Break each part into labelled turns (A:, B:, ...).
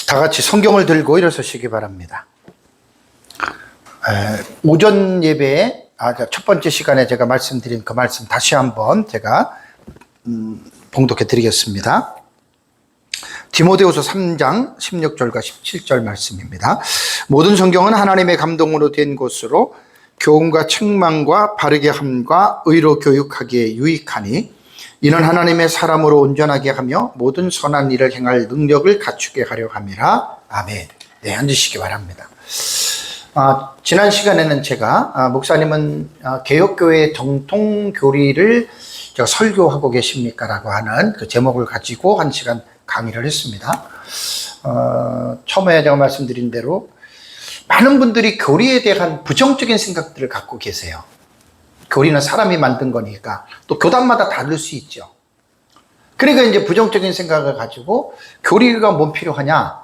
A: 다 같이 성경을 들고 일어서시기 바랍니다. 오전 예배에 첫 번째 시간에 제가 말씀드린 그 말씀 다시 한번 제가 봉독해 드리겠습니다. 디모데후서 3장 16절과 17절 말씀입니다. 모든 성경은 하나님의 감동으로 된 것으로 교훈과 책망과 바르게 함과 의로 교육하기에 유익하니 이는 하나님의 사람으로 온전하게 하며 모든 선한 일을 행할 능력을 갖추게 하려 함이라. 아멘. 네, 앉으시기 바랍니다. 지난 시간에는 제가 목사님은 개혁교회의 정통 교리를 설교하고 계십니까? 라고 하는 그 제목을 가지고 한 시간 강의를 했습니다. 처음에 제가 말씀드린 대로 많은 분들이 교리에 대한 부정적인 생각들을 갖고 계세요. 교리는 사람이 만든 거니까 또 교단마다 다를 수 있죠. 그러니까 이제 부정적인 생각을 가지고 교리가 뭔 필요하냐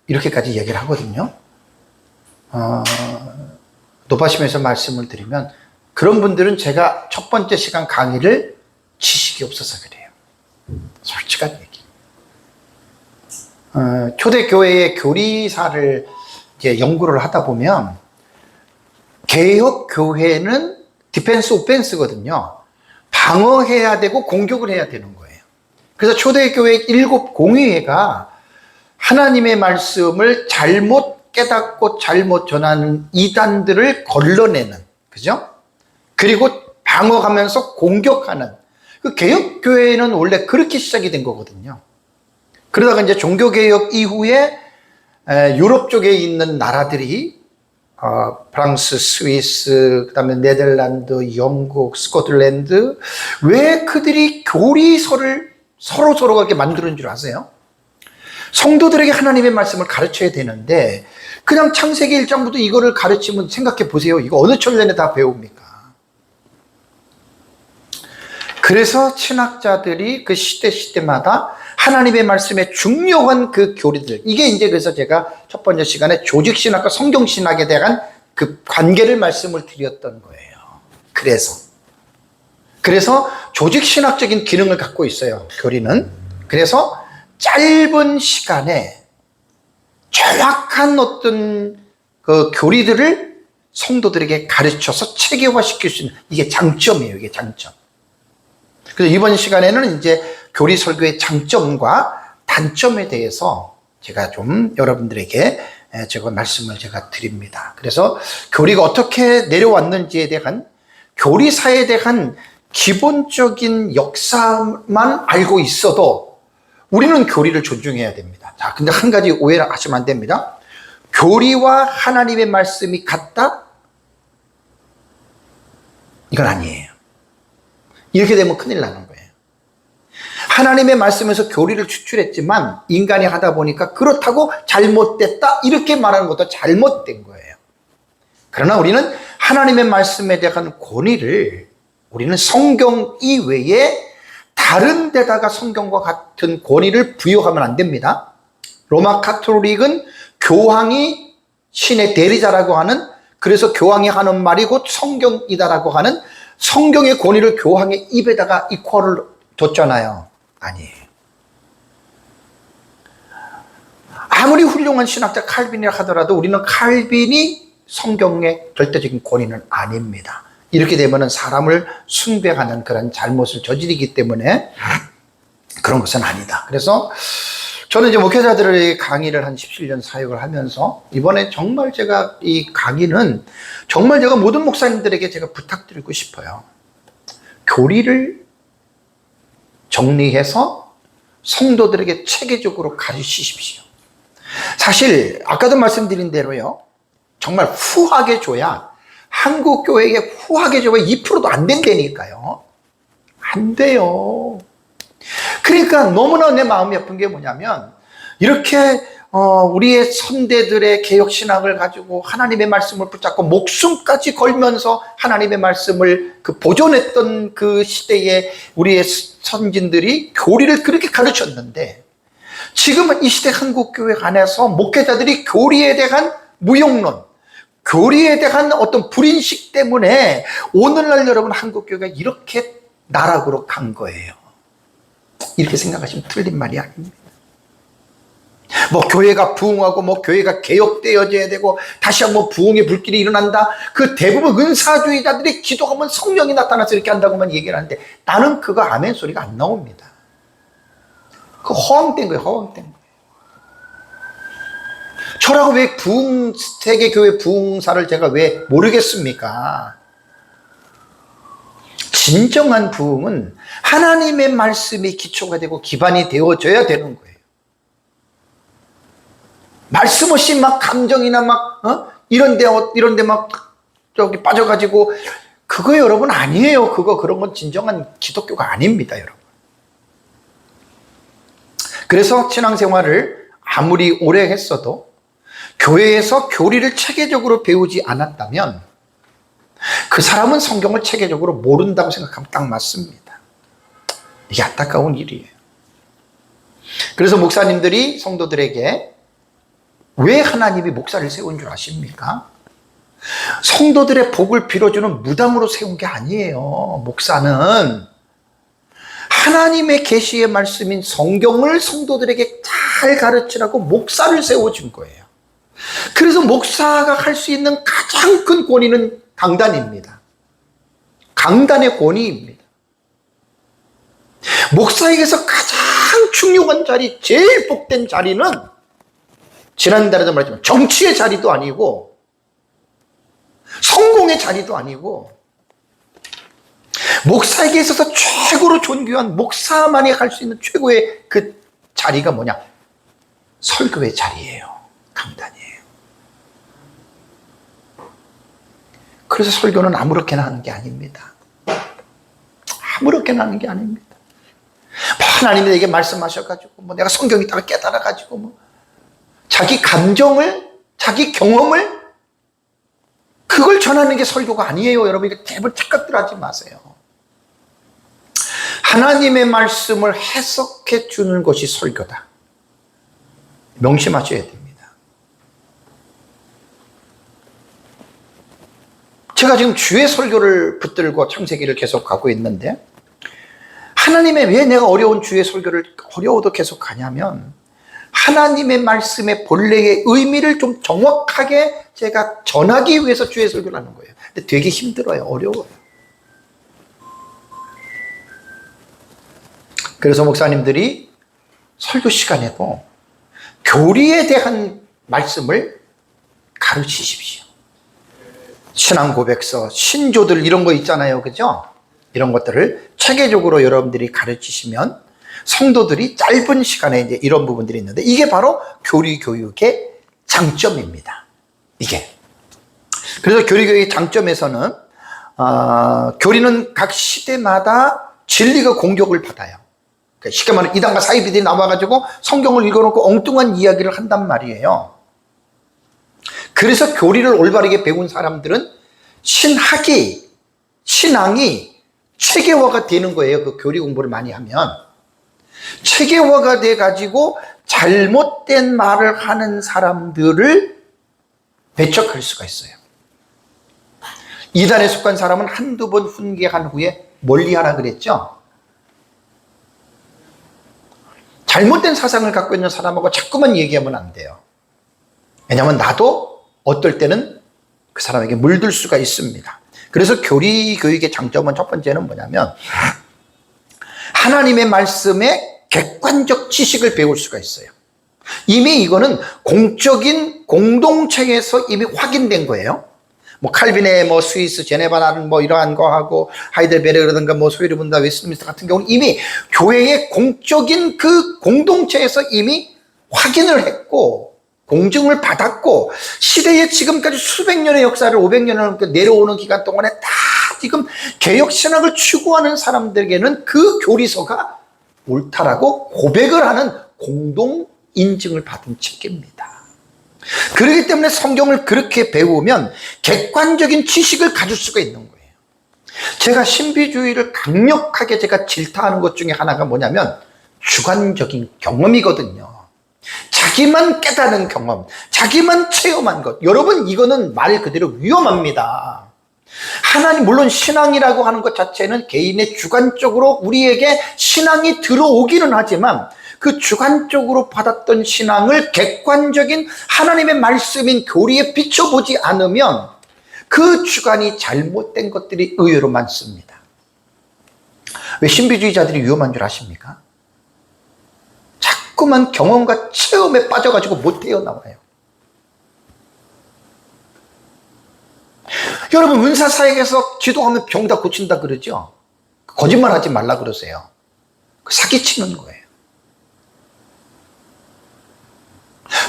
A: 이렇게까지 얘기를 하거든요. 높아심에서 말씀을 드리면 그런 분들은 제가 첫 번째 시간 강의를 지식이 없어서 그래요. 솔직한 얘기. 초대교회의 교리사를 이제 연구를 하다 보면 개혁교회는 디펜스 오펜스거든요. 방어해야 되고 공격을 해야 되는 거예요. 그래서 초대교회 7 공의회가 하나님의 말씀을 잘못 깨닫고 잘못 전하는 이단들을 걸러내는, 그죠? 그리고 방어하면서 공격하는, 그 개혁교회는 원래 그렇게 시작이 된 거거든요. 그러다가 이제 종교개혁 이후에 유럽 쪽에 있는 나라들이 프랑스, 스위스, 그 다음에 네덜란드, 영국, 스코틀랜드, 왜 그들이 교리서를 서로가 이렇게 만드는 줄 아세요? 성도들에게 하나님의 말씀을 가르쳐야 되는데 그냥 창세기 1장부터 이거를 가르치면 생각해 보세요. 이거 어느 천년에 다 배웁니까? 그래서 신학자들이 그 시대마다 하나님의 말씀에 중요한 그 교리들, 이게 이제 그래서 제가 첫 번째 시간에 조직신학과 성경신학에 대한 그 관계를 말씀을 드렸던 거예요. 그래서 조직신학적인 기능을 갖고 있어요, 교리는. 그래서 짧은 시간에 정확한 어떤 그 교리들을 성도들에게 가르쳐서 체계화시킬 수 있는, 이게 장점이에요, 이게 장점. 그래서 이번 시간에는 이제 교리 설교의 장점과 단점에 대해서 제가 좀 여러분들에게 제가 말씀을 제가 드립니다. 그래서 교리가 어떻게 내려왔는지에 대한, 교리사에 대한 기본적인 역사만 알고 있어도 우리는 교리를 존중해야 됩니다. 자, 근데 한 가지 오해를 하시면 안 됩니다. 교리와 하나님의 말씀이 같다? 이건 아니에요. 이렇게 되면 큰일 나는 거예요. 하나님의 말씀에서 교리를 추출했지만 인간이 하다 보니까 그렇다고 잘못됐다 이렇게 말하는 것도 잘못된 거예요. 그러나 우리는 하나님의 말씀에 대한 권위를 우리는 성경 이외에 다른 데다가 성경과 같은 권위를 부여하면 안 됩니다. 로마 카톨릭은 교황이 신의 대리자라고 하는, 그래서 교황이 하는 말이 곧 성경이다라고 하는 성경의 권위를 교황의 입에다가 이퀄을 뒀잖아요. 아니에요. 아무리 훌륭한 신학자 칼빈이라 하더라도 우리는 칼빈이 성경의 절대적인 권위는 아닙니다. 이렇게 되면 사람을 숭배하는 그런 잘못을 저지르기 때문에 그런 것은 아니다. 그래서 저는 이제 목회자들의 강의를 한 17년 사역을 하면서 이번에 정말 제가 이 강의는 정말 제가 모든 목사님들에게 제가 부탁드리고 싶어요. 교리를 정리해서 성도들에게 체계적으로 가르치십시오. 사실 아까도 말씀드린 대로요, 정말 후하게 줘야, 한국 교회에게 후하게 줘야 2%도 안 된다니까요. 안 돼요. 그러니까 너무나 내 마음이 아픈 게 뭐냐면, 이렇게 우리의 선대들의 개혁신학을 가지고 하나님의 말씀을 붙잡고 목숨까지 걸면서 하나님의 말씀을 보존했던 그 시대에 우리의 선진들이 교리를 그렇게 가르쳤는데, 지금은 이 시대 한국교회 안에서 목회자들이 교리에 대한 무용론, 교리에 대한 어떤 불인식 때문에 오늘날 여러분 한국교회가 이렇게 나락으로 간 거예요. 이렇게 생각하시면 틀린 말이 아닙니다. 뭐 교회가 부흥하고 뭐 교회가 개혁되어져야 되고 다시 한번 부흥의 불길이 일어난다. 그 대부분 은사주의자들이 기도하면 성령이 나타나서 이렇게 한다고만 얘기를 하는데 나는 그거 아멘 소리가 안 나옵니다. 그 허황된 거예요. 허황된 거예요. 저라고 왜 세계교회 부흥사를 제가 왜 모르겠습니까? 진정한 부흥은 하나님의 말씀이 기초가 되고 기반이 되어져야 되는 거예요. 말씀 없이 막 감정이나 막 이런데 막 저기 빠져가지고 그거 여러분 아니에요. 그런 건 진정한 기독교가 아닙니다, 여러분. 그래서 신앙생활을 아무리 오래 했어도 교회에서 교리를 체계적으로 배우지 않았다면 그 사람은 성경을 체계적으로 모른다고 생각하면 딱 맞습니다. 이게 안타까운 일이에요. 그래서 목사님들이 성도들에게 왜 하나님이 목사를 세운 줄 아십니까? 성도들의 복을 빌어주는 무당으로 세운 게 아니에요. 목사는 하나님의 계시의 말씀인 성경을 성도들에게 잘 가르치라고 목사를 세워준 거예요. 그래서 목사가 할 수 있는 가장 큰 권위는 강단입니다. 강단의 권위입니다. 목사에게서 가장 중요한 자리, 제일 복된 자리는 지난달에도 말했지만 정치의 자리도 아니고 성공의 자리도 아니고 목사에게 있어서 최고로 존귀한 목사만이 할 수 있는 최고의 그 자리가 뭐냐? 설교의 자리예요. 강단이에요. 그래서 설교는 아무렇게나 하는 게 아닙니다. 아무렇게나 하는 게 아닙니다. 뭐 하나님이 내게 말씀하셔가지고 뭐 내가 성경 있다가 깨달아가지고 뭐 자기 감정을 자기 경험을 그걸 전하는 게 설교가 아니에요. 여러분 이거 제발 착각들 하지 마세요. 하나님의 말씀을 해석해 주는 것이 설교다. 명심하셔야 됩니다. 제가 지금 주의 설교를 붙들고 창세기를 계속 가고 있는데 하나님의 왜 내가 어려운 주의 설교를 어려워도 계속 가냐면 하나님의 말씀의 본래의 의미를 좀 정확하게 제가 전하기 위해서 주의 설교를 하는 거예요. 근데 되게 힘들어요. 어려워요. 그래서 목사님들이 설교 시간에도 교리에 대한 말씀을 가르치십시오. 신앙 고백서, 신조들 이런 거 있잖아요. 그죠? 이런 것들을 체계적으로 여러분들이 가르치시면 성도들이 짧은 시간에 이제 이런 부분들이 있는데 이게 바로 교리 교육의 장점입니다. 이게. 그래서 교리 교육의 장점에서는 교리는 각 시대마다 진리가 공격을 받아요. 쉽게 말하면 이단과 사이비들이 나와가지고 성경을 읽어놓고 엉뚱한 이야기를 한단 말이에요. 그래서 교리를 올바르게 배운 사람들은 신앙이 체계화가 되는 거예요. 그 교리 공부를 많이 하면. 체계화가 돼가지고 잘못된 말을 하는 사람들을 배척할 수가 있어요. 이단에 속한 사람은 한두 번 훈계한 후에 멀리하라 그랬죠. 잘못된 사상을 갖고 있는 사람하고 자꾸만 얘기하면 안 돼요. 왜냐하면 나도 어떨 때는 그 사람에게 물들 수가 있습니다. 그래서 교리 교육의 장점은 첫 번째는 뭐냐면 하나님의 말씀에 객관적 지식을 배울 수가 있어요. 이미 이거는 공적인 공동체에서 이미 확인된 거예요. 뭐 칼빈의 뭐 스위스 제네바라는 뭐 이러한 거하고 하이델베르그라든가 뭐 소이르분다 웨스트민스터 같은 경우는 이미 교회의 공적인 그 공동체에서 이미 확인을 했고 공증을 받았고 시대에 지금까지 수백 년의 역사를 500년을 넘게 내려오는 기간 동안에 다 지금 개혁신학을 추구하는 사람들에게는 그 교리서가 옳다라고 고백을 하는 공동 인증을 받은 책입니다. 그렇기 때문에 성경을 그렇게 배우면 객관적인 지식을 가질 수가 있는 거예요. 제가 신비주의를 강력하게 제가 질타하는 것 중에 하나가 뭐냐면 주관적인 경험이거든요. 자기만 깨달은 경험, 자기만 체험한 것. 여러분 이거는 말 그대로 위험합니다. 하나님, 물론 신앙이라고 하는 것 자체는 개인의 주관적으로 우리에게 신앙이 들어오기는 하지만 그 주관적으로 받았던 신앙을 객관적인 하나님의 말씀인 교리에 비춰보지 않으면 그 주관이 잘못된 것들이 의외로 많습니다. 왜 신비주의자들이 위험한 줄 아십니까? 자꾸만 경험과 체험에 빠져가지고 못 헤어나와요. 여러분, 은사사역에서 기도하면 병 다 고친다 그러죠? 거짓말 하지 말라 그러세요. 사기치는 거예요.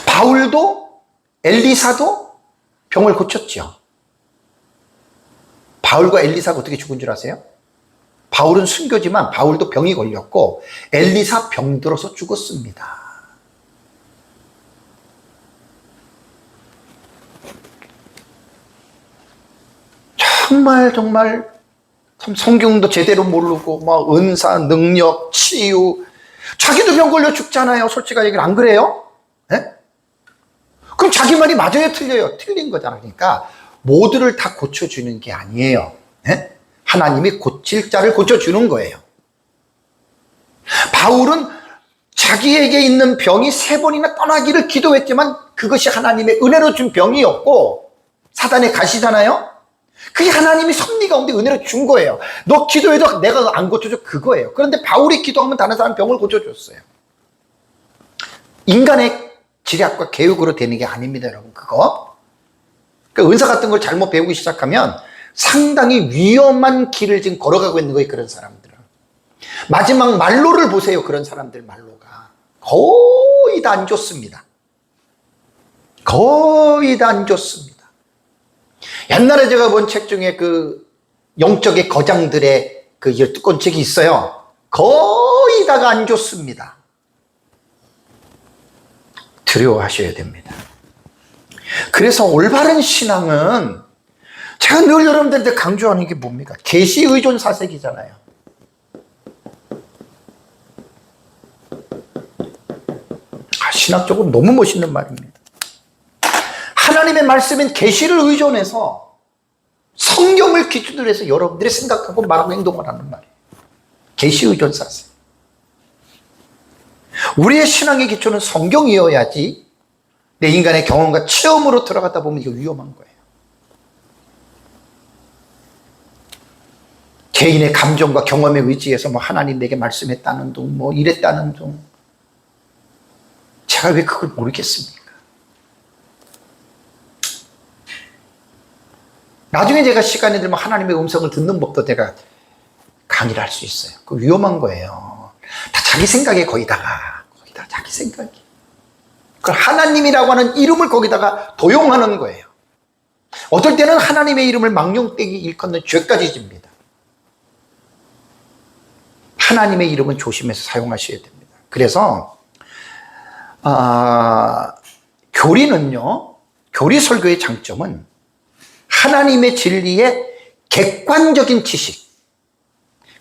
A: 바울도 엘리사도 병을 고쳤죠. 바울과 엘리사가 어떻게 죽은 줄 아세요? 바울은 순교지만 바울도 병이 걸렸고 엘리사 병 들어서 죽었습니다. 정말 참 성경도 제대로 모르고 막 은사, 능력, 치유, 자기도 병 걸려 죽잖아요. 솔직하게 얘기를 안 그래요? 네? 그럼 자기 말이 맞아요, 틀려요? 틀린 거잖아. 그러니까 모두를 다 고쳐주는 게 아니에요. 네? 하나님이 고칠 자를 고쳐주는 거예요. 바울은 자기에게 있는 병이 3번이나 떠나기를 기도했지만 그것이 하나님의 은혜로 준 병이었고 사단의 가시잖아요. 그게 하나님이 섭리 가운데 은혜로 준 거예요. 너 기도해도 내가 안 고쳐줘, 그거예요. 그런데 바울이 기도하면 다른 사람 병을 고쳐줬어요. 인간의 지략과 계획으로 되는 게 아닙니다, 여러분. 그거 그러니까 은사 같은 걸 잘못 배우기 시작하면 상당히 위험한 길을 지금 걸어가고 있는 거예요. 그런 사람들은 마지막 말로를 보세요. 그런 사람들 말로가 거의 다 안 좋습니다. 거의 다 안 좋습니다. 옛날에 제가 본 책 중에 그 영적의 거장들의 그 12권 책이 있어요. 거의 다가 안 좋습니다. 두려워하셔야 됩니다. 그래서 올바른 신앙은 제가 늘 여러분들한테 강조하는 게 뭡니까? 계시 의존 사색이잖아요. 신학적으로 너무 멋있는 말입니다. 하나님의 말씀인 계시를 의존해서 성경을 기준으로 해서 여러분들이 생각하고 말하고 행동을 하는 말이에요. 계시 의존 사색. 우리의 신앙의 기초는 성경이어야지 내 인간의 경험과 체험으로 들어가다 보면 이거 위험한 거예요. 개인의 감정과 경험에 의지해서 뭐 하나님 내게 말씀했다는 둥, 뭐 이랬다는 둥. 제가 왜 그걸 모르겠습니까? 나중에 제가 시간이 들면 하나님의 음성을 듣는 법도 제가 강의를 할 수 있어요. 그 위험한 거예요. 다 자기 생각에 거기다가 자기 생각이. 그 하나님이라고 하는 이름을 거기다가 도용하는 거예요. 어떨 때는 하나님의 이름을 망령되게 일컫는 죄까지 집니다. 하나님의 이름은 조심해서 사용하셔야 됩니다. 그래서 교리는요, 교리 설교의 장점은 하나님의 진리의 객관적인 지식,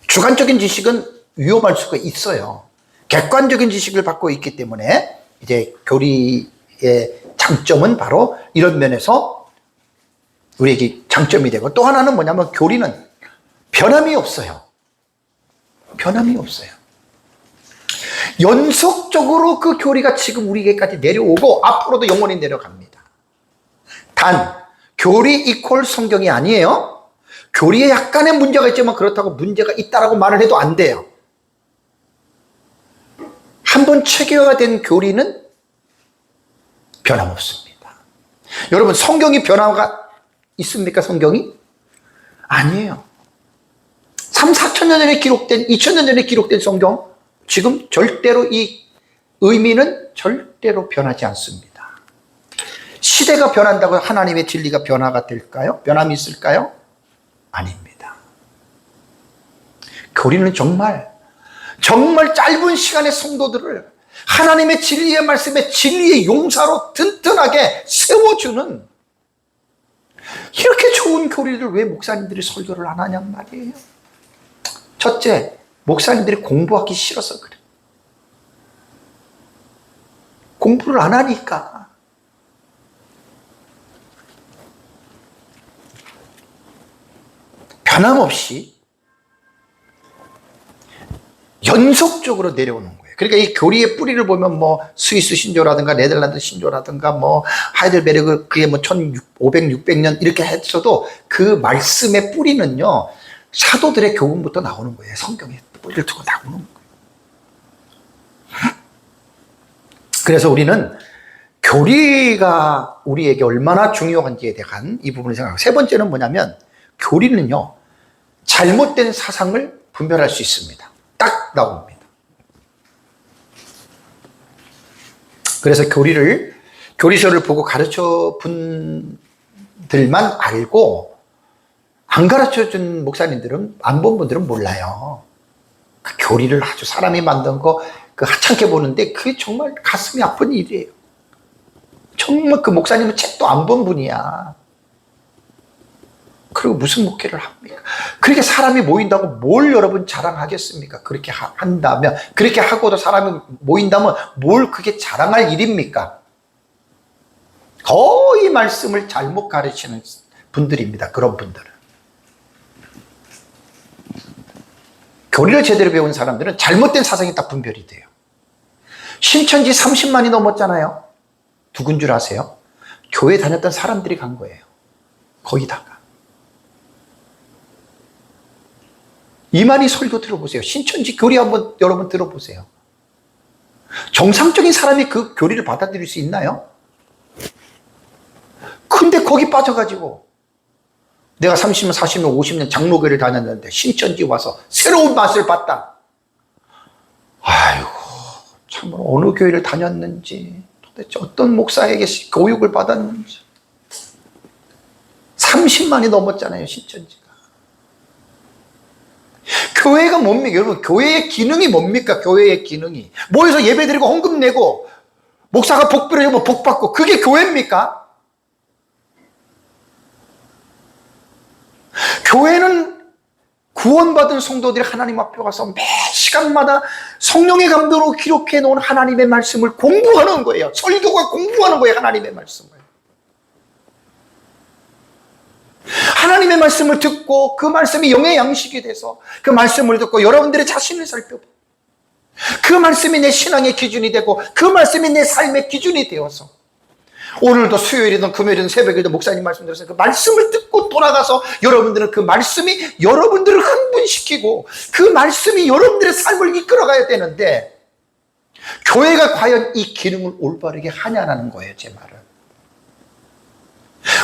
A: 주관적인 지식은 위험할 수가 있어요. 객관적인 지식을 받고 있기 때문에 이제 교리의 장점은 바로 이런 면에서 우리에게 장점이 되고, 또 하나는 뭐냐면 교리는 변함이 없어요. 변함이 없어요. 연속적으로 그 교리가 지금 우리에게까지 내려오고 앞으로도 영원히 내려갑니다. 단 교리 이퀄 성경이 아니에요. 교리에 약간의 문제가 있지만 그렇다고 문제가 있다라고 말을 해도 안 돼요. 한번 체계화된 교리는 변함없습니다. 여러분, 성경이 변화가 있습니까? 성경이? 아니에요. 3, 4천 년 전에 기록된, 2천 년 전에 기록된 성경, 지금 절대로 이 의미는 절대로 변하지 않습니다. 시대가 변한다고 하나님의 진리가 변화가 될까요? 변함이 있을까요? 아닙니다. 교리는 정말 짧은 시간의 성도들을 하나님의 진리의 말씀에 진리의 용사로 튼튼하게 세워주는, 이렇게 좋은 교리를 왜 목사님들이 설교를 안 하냔 말이에요. 첫째, 목사님들이 공부하기 싫어서 그래. 공부를 안 하니까. 변함없이 연속적으로 내려오는 거예요. 그러니까 이 교리의 뿌리를 보면 뭐 스위스 신조라든가 네덜란드 신조라든가 뭐 하이델베르그 그게 뭐 1500, 600년 이렇게 했어도 그 말씀의 뿌리는요, 사도들의 교훈부터 나오는 거예요. 성경에 뿌리를 두고 나오는 거예요. 그래서 우리는 교리가 우리에게 얼마나 중요한지에 대한 이 부분을 생각하고, 세 번째는 뭐냐면 교리는요, 잘못된 사상을 분별할 수 있습니다. 딱 나옵니다. 그래서 교리서를 보고 가르쳐 분들만 알고 안 가르쳐 준 목사님들은, 안 본 분들은 몰라요. 그 교리를 아주 사람이 만든 거 그 하찮게 보는데 그게 정말 가슴이 아픈 일이에요. 정말 그 목사님은 책도 안 본 분이야. 그리고 무슨 목회를 합니까? 그렇게 사람이 모인다고 뭘 여러분 자랑하겠습니까? 그렇게 한다면, 그렇게 하고도 사람이 모인다면 뭘 그게 자랑할 일입니까? 거의 말씀을 잘못 가르치는 분들입니다. 그런 분들은. 교리를 제대로 배운 사람들은 잘못된 사상이 딱 분별이 돼요. 신천지 30만이 넘었잖아요. 누군 줄 아세요? 교회 다녔던 사람들이 간 거예요. 거기다가. 이만희 설교 들어보세요. 신천지 교리 한번 여러분 들어보세요. 정상적인 사람이 그 교리를 받아들일 수 있나요? 근데 거기 빠져가지고 내가 30년, 40년, 50년 장로교를 다녔는데 신천지 와서 새로운 맛을 봤다. 아이고, 참 어느 교회를 다녔는지, 도대체 어떤 목사에게 교육을 받았는지. 30만이 넘었잖아요, 신천지가. 교회가 뭡니까? 여러분, 교회의 기능이 뭡니까? 교회의 기능이. 모여서 예배드리고 헌금 내고 목사가 복 빌어주고 복 받고, 그게 교회입니까? 교회는 구원받은 성도들이 하나님 앞에 가서 매 시간마다 성령의 감동으로 기록해 놓은 하나님의 말씀을 공부하는 거예요. 설교가 공부하는 거예요, 하나님의 말씀을. 하나님의 말씀을 듣고 그 말씀이 영의 양식이 돼서 그 말씀을 듣고 여러분들의 자신을 살펴보고, 그 말씀이 내 신앙의 기준이 되고 그 말씀이 내 삶의 기준이 되어서 오늘도 수요일이든 금요일이든 새벽이든 목사님 말씀 들어서 그 말씀을 듣고 돌아가서 여러분들은 그 말씀이 여러분들을 흥분시키고 그 말씀이 여러분들의 삶을 이끌어가야 되는데, 교회가 과연 이 기능을 올바르게 하냐는 거예요, 제 말은.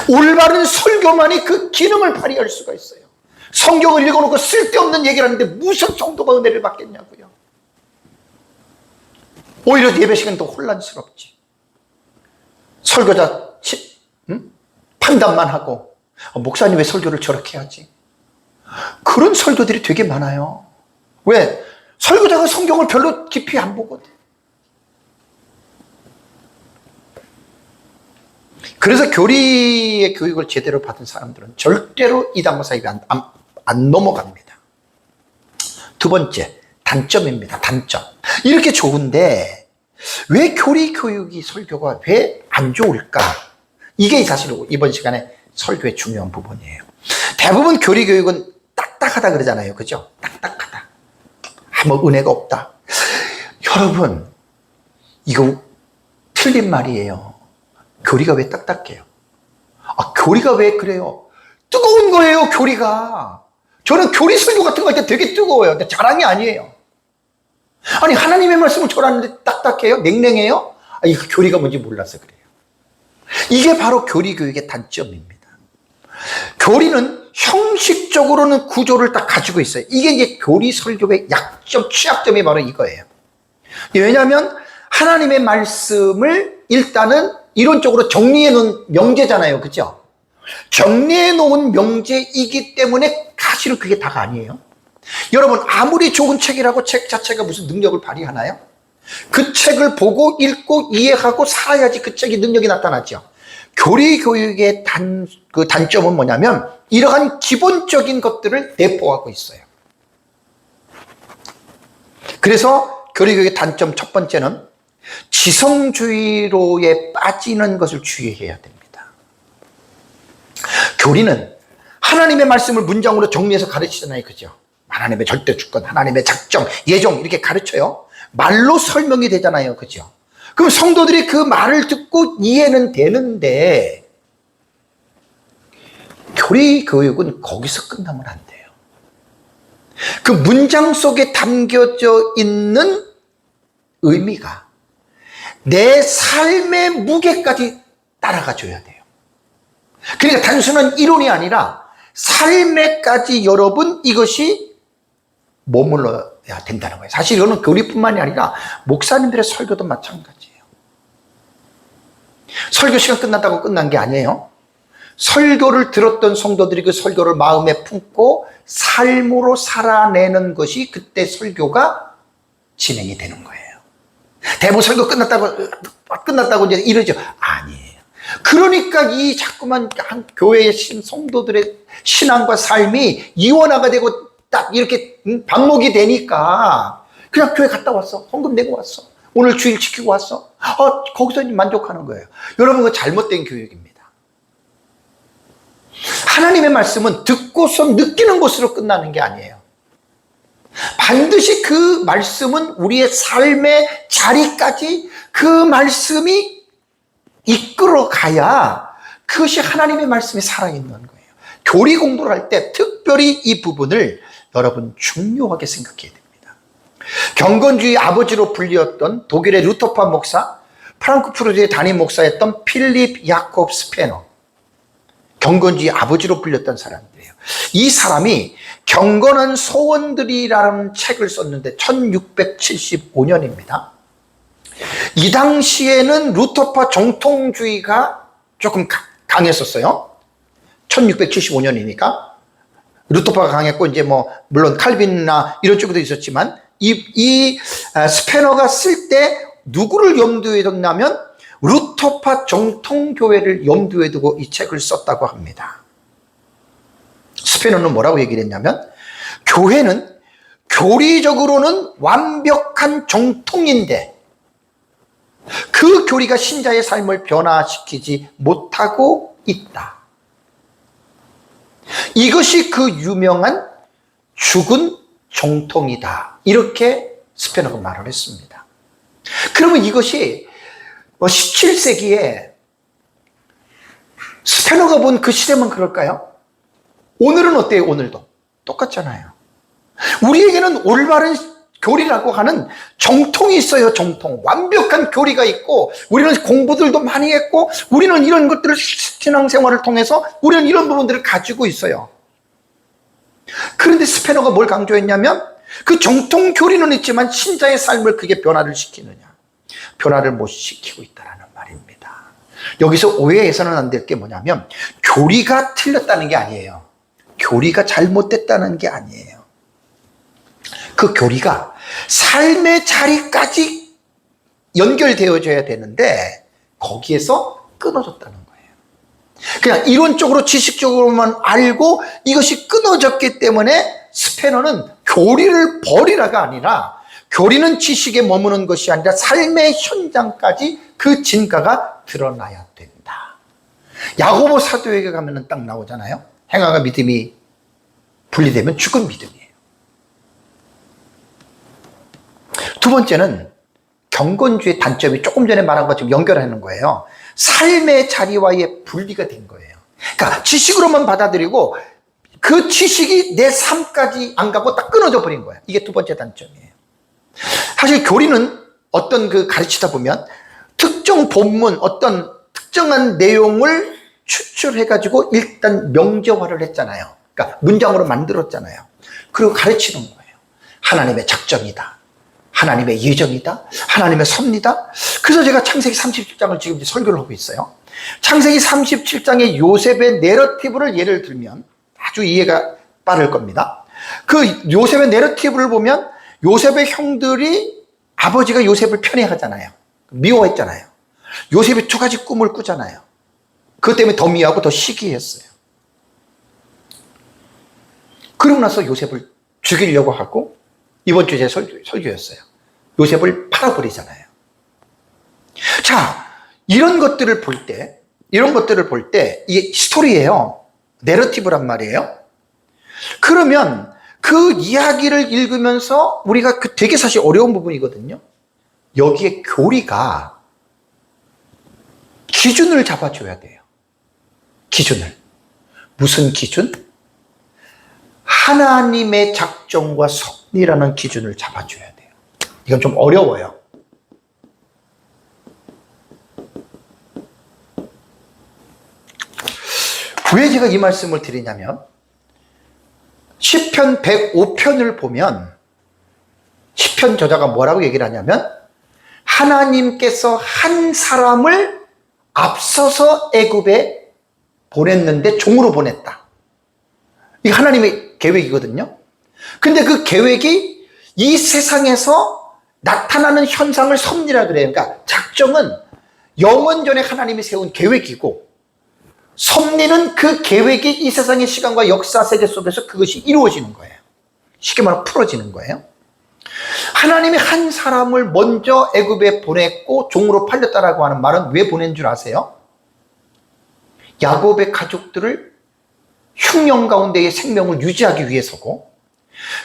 A: 올바른 설교만이 그 기능을 발휘할 수가 있어요. 성경을 읽어놓고 쓸데없는 얘기를 하는데 무슨 성도가 은혜를 받겠냐고요. 오히려 예배 시간이 더 혼란스럽지. 설교자 판단만 하고, 목사님 왜 설교를 저렇게 하지? 그런 설교들이 되게 많아요. 왜? 설교자가 성경을 별로 깊이 안 보거든. 그래서 교리의 교육을 제대로 받은 사람들은 절대로 이단과 입에 안 넘어갑니다. 두 번째, 단점입니다. 단점. 이렇게 좋은데 왜 교리 교육이, 설교가 왜 안 좋을까? 이게 사실 이번 시간에 설교의 중요한 부분이에요. 대부분 교리 교육은 딱딱하다 그러잖아요. 그죠? 딱딱하다. 뭐 은혜가 없다. 여러분, 이거 틀린 말이에요. 교리가 왜 딱딱해요? 교리가 왜 그래요? 뜨거운 거예요, 교리가. 저는 교리 설교 같은 거 할 때 되게 뜨거워요. 근데 자랑이 아니에요. 아니, 하나님의 말씀을 전하는데 딱딱해요? 냉랭해요? 이거 교리가 뭔지 몰라서 그래요. 이게 바로 교리 교육의 단점입니다. 교리는 형식적으로는 구조를 딱 가지고 있어요. 이게 이제 교리 설교의 약점, 취약점이 바로 이거예요. 왜냐하면 하나님의 말씀을 일단은 이론적으로 정리해 놓은 명제잖아요. 그죠? 정리해 놓은 명제이기 때문에 사실은 그게 다가 아니에요. 여러분, 아무리 좋은 책이라고 책 자체가 무슨 능력을 발휘하나요? 그 책을 보고 읽고 이해하고 살아야지 그 책이 능력이 나타나죠. 교리 교육의 단점은 뭐냐면 이러한 기본적인 것들을 내포하고 있어요. 그래서 교리 교육의 단점 첫 번째는 지성주의로에 빠지는 것을 주의해야 됩니다. 교리는 하나님의 말씀을 문장으로 정리해서 가르치잖아요. 그죠? 하나님의 절대 주권, 하나님의 작정, 예정 이렇게 가르쳐요. 말로 설명이 되잖아요. 그죠? 그럼 성도들이 그 말을 듣고 이해는 되는데 교리 교육은 거기서 끝나면 안 돼요. 그 문장 속에 담겨져 있는 의미가 내 삶의 무게까지 따라가 줘야 돼요. 그러니까 단순한 이론이 아니라 삶에까지 여러분 이것이 머물러야 된다는 거예요. 사실 이거는 교리뿐만이 아니라 목사님들의 설교도 마찬가지예요. 설교 시간 끝났다고 끝난 게 아니에요. 설교를 들었던 성도들이 그 설교를 마음에 품고 삶으로 살아내는 것이 그때 설교가 진행이 되는 거예요. 대부분 설교 끝났다고 이제 이러죠. 아니에요. 그러니까 이 자꾸만 한 교회의 성도들의 신앙과 삶이 이원화가 되고 딱 이렇게 방목이 되니까 그냥 교회 갔다 왔어. 헌금 내고 왔어. 오늘 주일 지키고 왔어. 거기서 만족하는 거예요. 여러분, 그 잘못된 교육입니다. 하나님의 말씀은 듣고서 느끼는 것으로 끝나는 게 아니에요. 반드시 그 말씀은 우리의 삶의 자리까지 그 말씀이 이끌어 가야 그것이 하나님의 말씀이 살아있는 거예요. 교리 공부를 할 때 특별히 이 부분을 여러분 중요하게 생각해야 됩니다. 경건주의 아버지로 불렸던 독일의 루터파 목사, 프랑크푸르트의 담임 목사였던 필립 야콥 스페너, 경건주의 아버지로 불렸던 사람들이에요. 이 사람이 경건한 소원들이라는 책을 썼는데 1675년입니다. 이 당시에는 루터파 정통주의가 조금 강했었어요. 1675년이니까 루터파가 강했고 이제 물론 칼빈이나 이런 쪽도 있었지만 이 스페너가 쓸 때 누구를 염두에 뒀냐면 루터파 정통교회를 염두에 두고 이 책을 썼다고 합니다. 스페너는 뭐라고 얘기를 했냐면 교회는 교리적으로는 완벽한 정통인데 그 교리가 신자의 삶을 변화시키지 못하고 있다. 이것이 그 유명한 죽은 정통이다. 이렇게 스페너가 말을 했습니다. 그러면 이것이 17세기에 스페너가 본 그 시대만 그럴까요? 오늘은 어때요? 오늘도 똑같잖아요. 우리에게는 올바른 교리라고 하는 정통이 있어요. 정통, 완벽한 교리가 있고 우리는 공부들도 많이 했고 우리는 이런 것들을 신앙생활을 통해서 우리는 이런 부분들을 가지고 있어요. 그런데 스페너가 뭘 강조했냐면 그 정통 교리는 있지만 신자의 삶을 그게 변화를 시키느냐, 변화를 못 시키고 있다는 말입니다. 여기서 오해해서는 안 될 게 뭐냐면 교리가 틀렸다는 게 아니에요. 교리가 잘못됐다는 게 아니에요. 그 교리가 삶의 자리까지 연결되어져야 되는데 거기에서 끊어졌다는 거예요. 그냥 이론적으로 지식적으로만 알고 이것이 끊어졌기 때문에 스페너는 교리를 버리라가 아니라 교리는 지식에 머무는 것이 아니라 삶의 현장까지 그 진가가 드러나야 된다. 야고보 사도에게 가면은 딱 나오잖아요. 행함과 믿음이 분리되면 죽은 믿음이에요. 두 번째는 경건주의 단점이 조금 전에 말한 것처럼 연결하는 거예요. 삶의 자리와의 분리가 된 거예요. 그러니까 지식으로만 받아들이고 그 지식이 내 삶까지 안 가고 딱 끊어져 버린 거예요. 이게 두 번째 단점이에요. 사실 교리는 어떤 가르치다 보면 특정 본문 어떤 특정한 내용을 추출해가지고 일단 명제화를 했잖아요. 그러니까 문장으로 만들었잖아요. 그리고 가르치는 거예요. 하나님의 작정이다. 하나님의 예정이다. 하나님의 섭리다. 그래서 제가 창세기 37장을 지금 이제 설교를 하고 있어요. 창세기 37장의 요셉의 내러티브를 예를 들면 아주 이해가 빠를 겁니다. 그 요셉의 내러티브를 보면 요셉의 형들이 아버지가 요셉을 편애하잖아요. 미워했잖아요. 요셉이 두 가지 꿈을 꾸잖아요. 그것 때문에 더 미워하고 더 시기했어요. 그러고 나서 요셉을 죽이려고 하고 이번 주에 제 설교였어요. 요셉을 팔아버리잖아요. 자, 이런 것들을 볼 때 이게 스토리예요. 내러티브란 말이에요. 그러면 그 이야기를 읽으면서 우리가 되게 사실 어려운 부분이거든요. 여기에 교리가 기준을 잡아줘야 돼요. 기준을. 무슨 기준? 하나님의 작정과 섭리라는 기준을 잡아줘야 돼요. 이건 좀 어려워요. 왜 제가 이 말씀을 드리냐면 시편 105편을 보면 시편 저자가 뭐라고 얘기를 하냐면 하나님께서 한 사람을 앞서서 애굽에 보냈는데 종으로 보냈다. 이게 하나님의 계획이거든요. 근데 그 계획이 이 세상에서 나타나는 현상을 섭리라 그래요. 그러니까 작정은 영원 전에 하나님이 세운 계획이고 섭리는 그 계획이 이 세상의 시간과 역사 세계 속에서 그것이 이루어지는 거예요. 쉽게 말하면 풀어지는 거예요. 하나님이 한 사람을 먼저 애굽에 보냈고 종으로 팔렸다라고 하는 말은 왜 보낸 줄 아세요? 야곱의 가족들을 흉년 가운데의 생명을 유지하기 위해서고,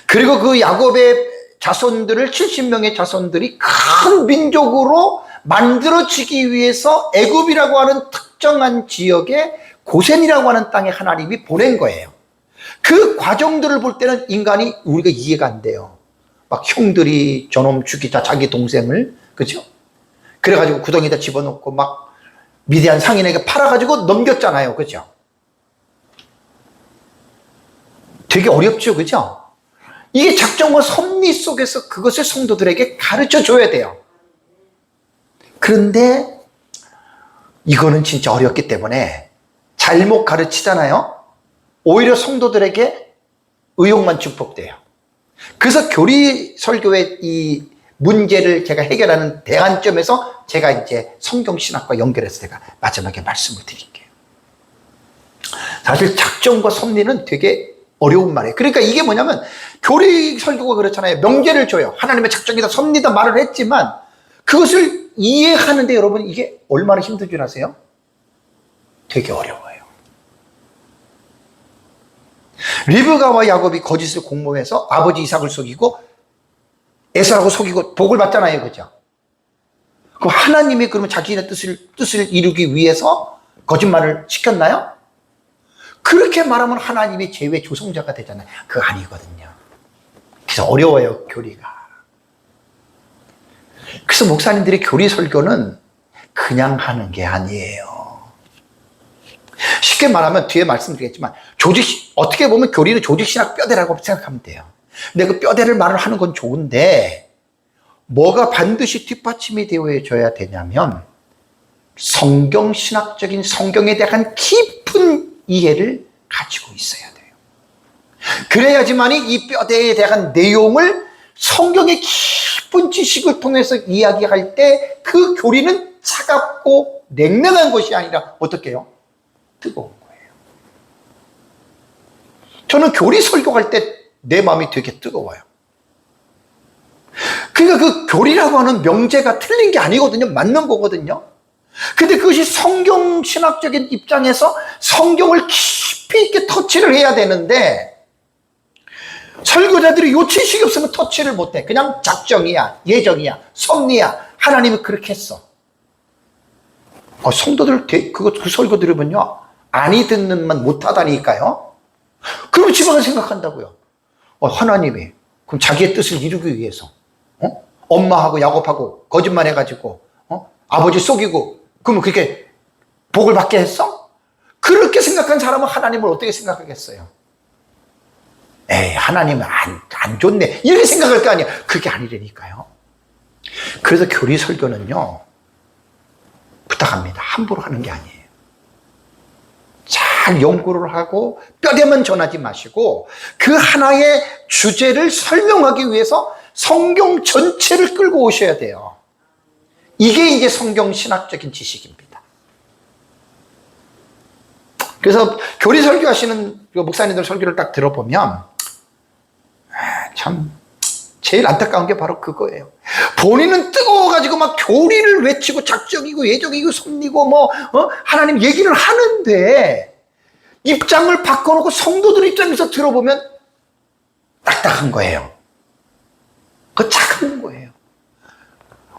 A: 그리고 그 야곱의 자손들을 70명의 자손들이 큰 민족으로 만들어지기 위해서 애굽이라고 하는 특정한 지역에 고센이라고 하는 땅에 하나님이 보낸 거예요. 그 과정들을 볼 때는 인간이 우리가 이해가 안 돼요. 막 형들이 저놈 죽이자 자기 동생을, 그죠? 그래가지고 구덩이에다 집어넣고 막 미디안 상인에게 팔아가지고 넘겼잖아요. 그죠? 되게 어렵죠. 그죠? 이게 작정과 섭리 속에서 그것을 성도들에게 가르쳐 줘야 돼요. 그런데 이거는 진짜 어렵기 때문에 잘못 가르치잖아요. 오히려 성도들에게 의욕만 증폭돼요. 그래서 교리 설교의 이 문제를 제가 해결하는 대안점에서 제가 이제 성경신학과 연결해서 제가 마지막에 말씀을 드릴게요. 사실 작정과 섭리는 되게 어려운 말이에요. 그러니까 이게 뭐냐면 교리 설교가 그렇잖아요. 명제를 줘요. 하나님의 작정이다 섭리다 말을 했지만 그것을 이해하는데 여러분 이게 얼마나 힘든 줄 아세요? 되게 어려워요. 리브가와 야곱이 거짓을 공모해서 아버지 이삭을 속이고 에사라고 속이고 복을 받잖아요. 그죠? 그럼 하나님이 그러면 자기의 뜻을 이루기 위해서 거짓말을 시켰나요? 그렇게 말하면 하나님이 죄의 조성자가 되잖아요. 그거 아니거든요. 그래서 어려워요, 교리가. 그래서 목사님들이 교리 설교는 그냥 하는 게 아니에요. 쉽게 말하면 뒤에 말씀드리겠지만 어떻게 보면 교리는 조직신학 뼈대라고 생각하면 돼요. 근데 그 뼈대를 말을 하는 건 좋은데 뭐가 반드시 뒷받침이 되어줘야 되냐면 성경신학적인 성경에 대한 깊은 이해를 가지고 있어야 돼요. 그래야지만이 이 뼈대에 대한 내용을 성경의 깊은 지식을 통해서 이야기할 때 그 교리는 차갑고 냉랭한 것이 아니라 어떻게 해요? 뜨거운 거예요. 저는 교리 설교할 때 내 마음이 되게 뜨거워요. 그러니까 그 교리라고 하는 명제가 틀린 게 아니거든요. 맞는 거거든요. 근데 그것이 성경신학적인 입장에서 성경을 깊이 있게 터치를 해야 되는데 설교자들이 요 지식이 없으면 터치를 못해. 그냥 작정이야, 예정이야, 섭리야. 하나님이 그렇게 했어. 성도들 그 설교 들으면요 아니 듣는만 못하다니까요. 그럼 집안을 생각한다고요. 하나님이 그럼 자기의 뜻을 이루기 위해서 엄마하고 야곱하고 거짓말 해가지고 아버지 속이고 그러면 그렇게 복을 받게 했어? 그렇게 생각한 사람은 하나님을 어떻게 생각하겠어요? 에이 하나님은 안 좋네 이렇게 생각할 거 아니야. 그게 아니라니까요. 그래서 교리 설교는요 부탁합니다. 함부로 하는 게 아니에요. 잘 연구를 하고 뼈대만 전하지 마시고 그 하나의 주제를 설명하기 위해서 성경 전체를 끌고 오셔야 돼요. 이게 이제 성경 신학적인 지식입니다. 그래서 교리 설교하시는 목사님들 설교를 딱 들어보면 참 제일 안타까운 게 바로 그거예요. 본인은 뜨거워가지고 막 교리를 외치고 작정이고 예정이고 섭리고 하나님 얘기를 하는데 입장을 바꿔놓고 성도들 입장에서 들어보면 딱딱한 거예요. 그 착한 거예요.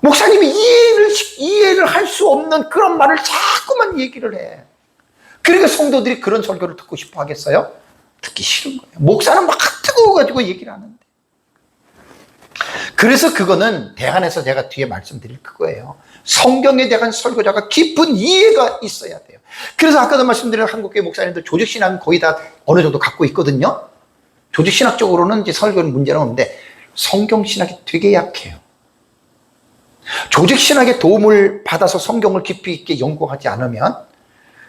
A: 목사님이 이해를 할 수 없는 그런 말을 자꾸만 얘기를 해. 그러니까 성도들이 그런 설교를 듣고 싶어 하겠어요? 듣기 싫은 거예요. 목사는 막 뜨거워가지고 얘기를 하는데. 그래서 그거는 대안에서 제가 뒤에 말씀드릴 그거예요. 성경에 대한 설교자가 깊은 이해가 있어야 돼요. 그래서 아까도 말씀드린 한국교회 목사님들 조직신앙은 거의 다 어느 정도 갖고 있거든요. 조직신학적으로는 이제 설교는 문제는 없는데 성경신학이 되게 약해요. 조직신학의 도움을 받아서 성경을 깊이 있게 연구하지 않으면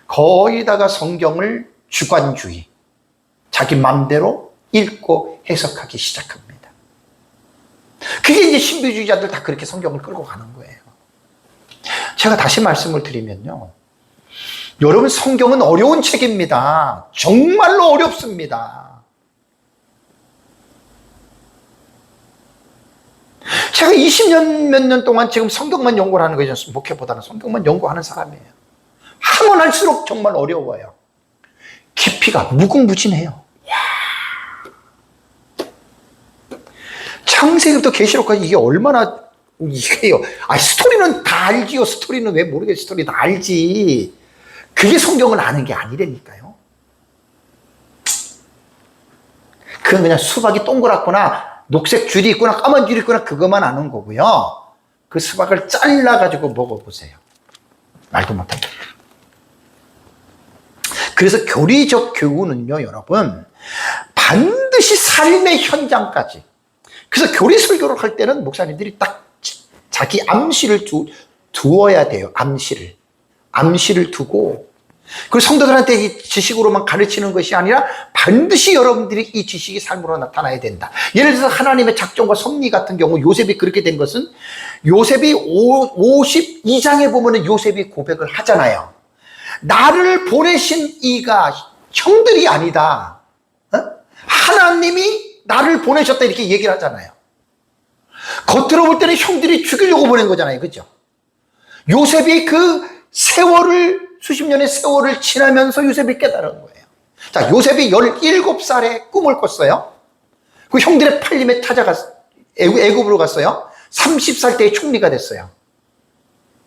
A: 거의 다가 성경을 주관주의, 자기 맘대로 읽고 해석하기 시작합니다. 그게 이제 신비주의자들 다 그렇게 성경을 끌고 가는 거예요. 제가 다시 말씀을 드리면요. 여러분, 성경은 어려운 책입니다. 정말로 어렵습니다. 제가 20년 몇 년 동안 지금 성경만 연구를 하는 거죠. 목회보다는 성경만 연구하는 사람이에요. 하면 할수록 정말 어려워요. 깊이가 무궁무진해요. 창세기부터 계시록까지 이게 얼마나 이게요. 스토리는 다 알지요. 스토리는 왜 모르겠어요. 스토리 다 알지. 그게 성경을 아는 게 아니라니까요. 그건 그냥 수박이 동그랗거나 녹색 줄이 있거나 까만 줄이 있거나 그것만 아는 거고요. 그 수박을 잘라가지고 먹어보세요. 말도 못하게. 그래서 교리적 교훈은요, 여러분, 반드시 삶의 현장까지. 그래서 교리 설교를 할 때는 목사님들이 딱 자기 암시를 두어야 돼요. 암시를 두고. 그리고 성도들한테 이 지식으로만 가르치는 것이 아니라 반드시 여러분들이 이 지식이 삶으로 나타나야 된다. 예를 들어서 하나님의 작정과 섭리 같은 경우 요셉이 그렇게 된 것은 요셉이 52장에 보면 요셉이 고백을 하잖아요. 나를 보내신 이가 형들이 아니다. 하나님이 나를 보내셨다 이렇게 얘기를 하잖아요. 겉으로 볼 때는 형들이 죽이려고 보낸 거잖아요. 그죠? 요셉이 그 수십 년의 세월을 지나면서 요셉이 깨달은 거예요. 자, 요셉이 17살에 꿈을 꿨어요. 그 형들의 팔림에 애굽으로 갔어요. 30살 때에 총리가 됐어요.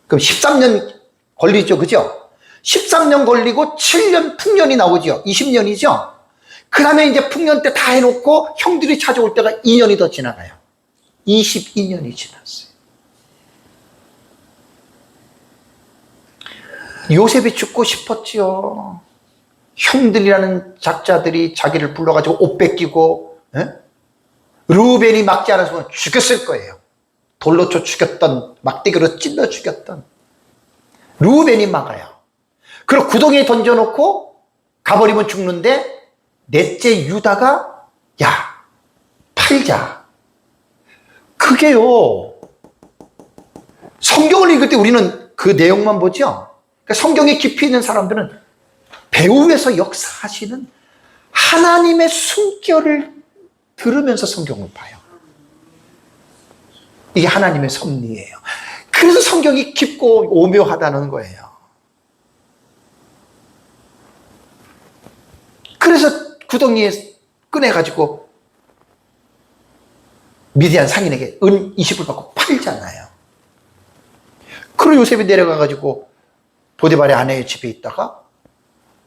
A: 그럼 13년 걸리죠. 그죠? 13년 걸리고 7년 풍년이 나오죠. 20년이죠. 그 다음에 이제 풍년 때 다 해놓고 형들이 찾아올 때가 2년이 더 지나가요. 22년이 지났어요. 요셉이 죽고 싶었지요. 형들이라는 작자들이 자기를 불러가지고 옷 뺏기고, 르우벤이 막지 않았으면 죽였을 거예요. 돌로 쳐 죽였던, 막대기로 찔러 죽였던 르우벤이 막아요. 그리고 구덩이에 던져놓고 가버리면 죽는데 넷째 유다가 야 팔자. 그게요, 성경을 읽을 때 우리는 그 내용만 보죠. 그러니까 성경에 깊이 있는 사람들은 배후에서 역사하시는 하나님의 숨결을 들으면서 성경을 봐요. 이게 하나님의 섭리예요. 그래서 성경이 깊고 오묘하다는 거예요. 그래서 구덩이에 꺼내가지고 미디안 상인에게 은 20을 받고 팔잖아요. 그리고 요셉이 내려가가지고 보디발의 아내의 집에 있다가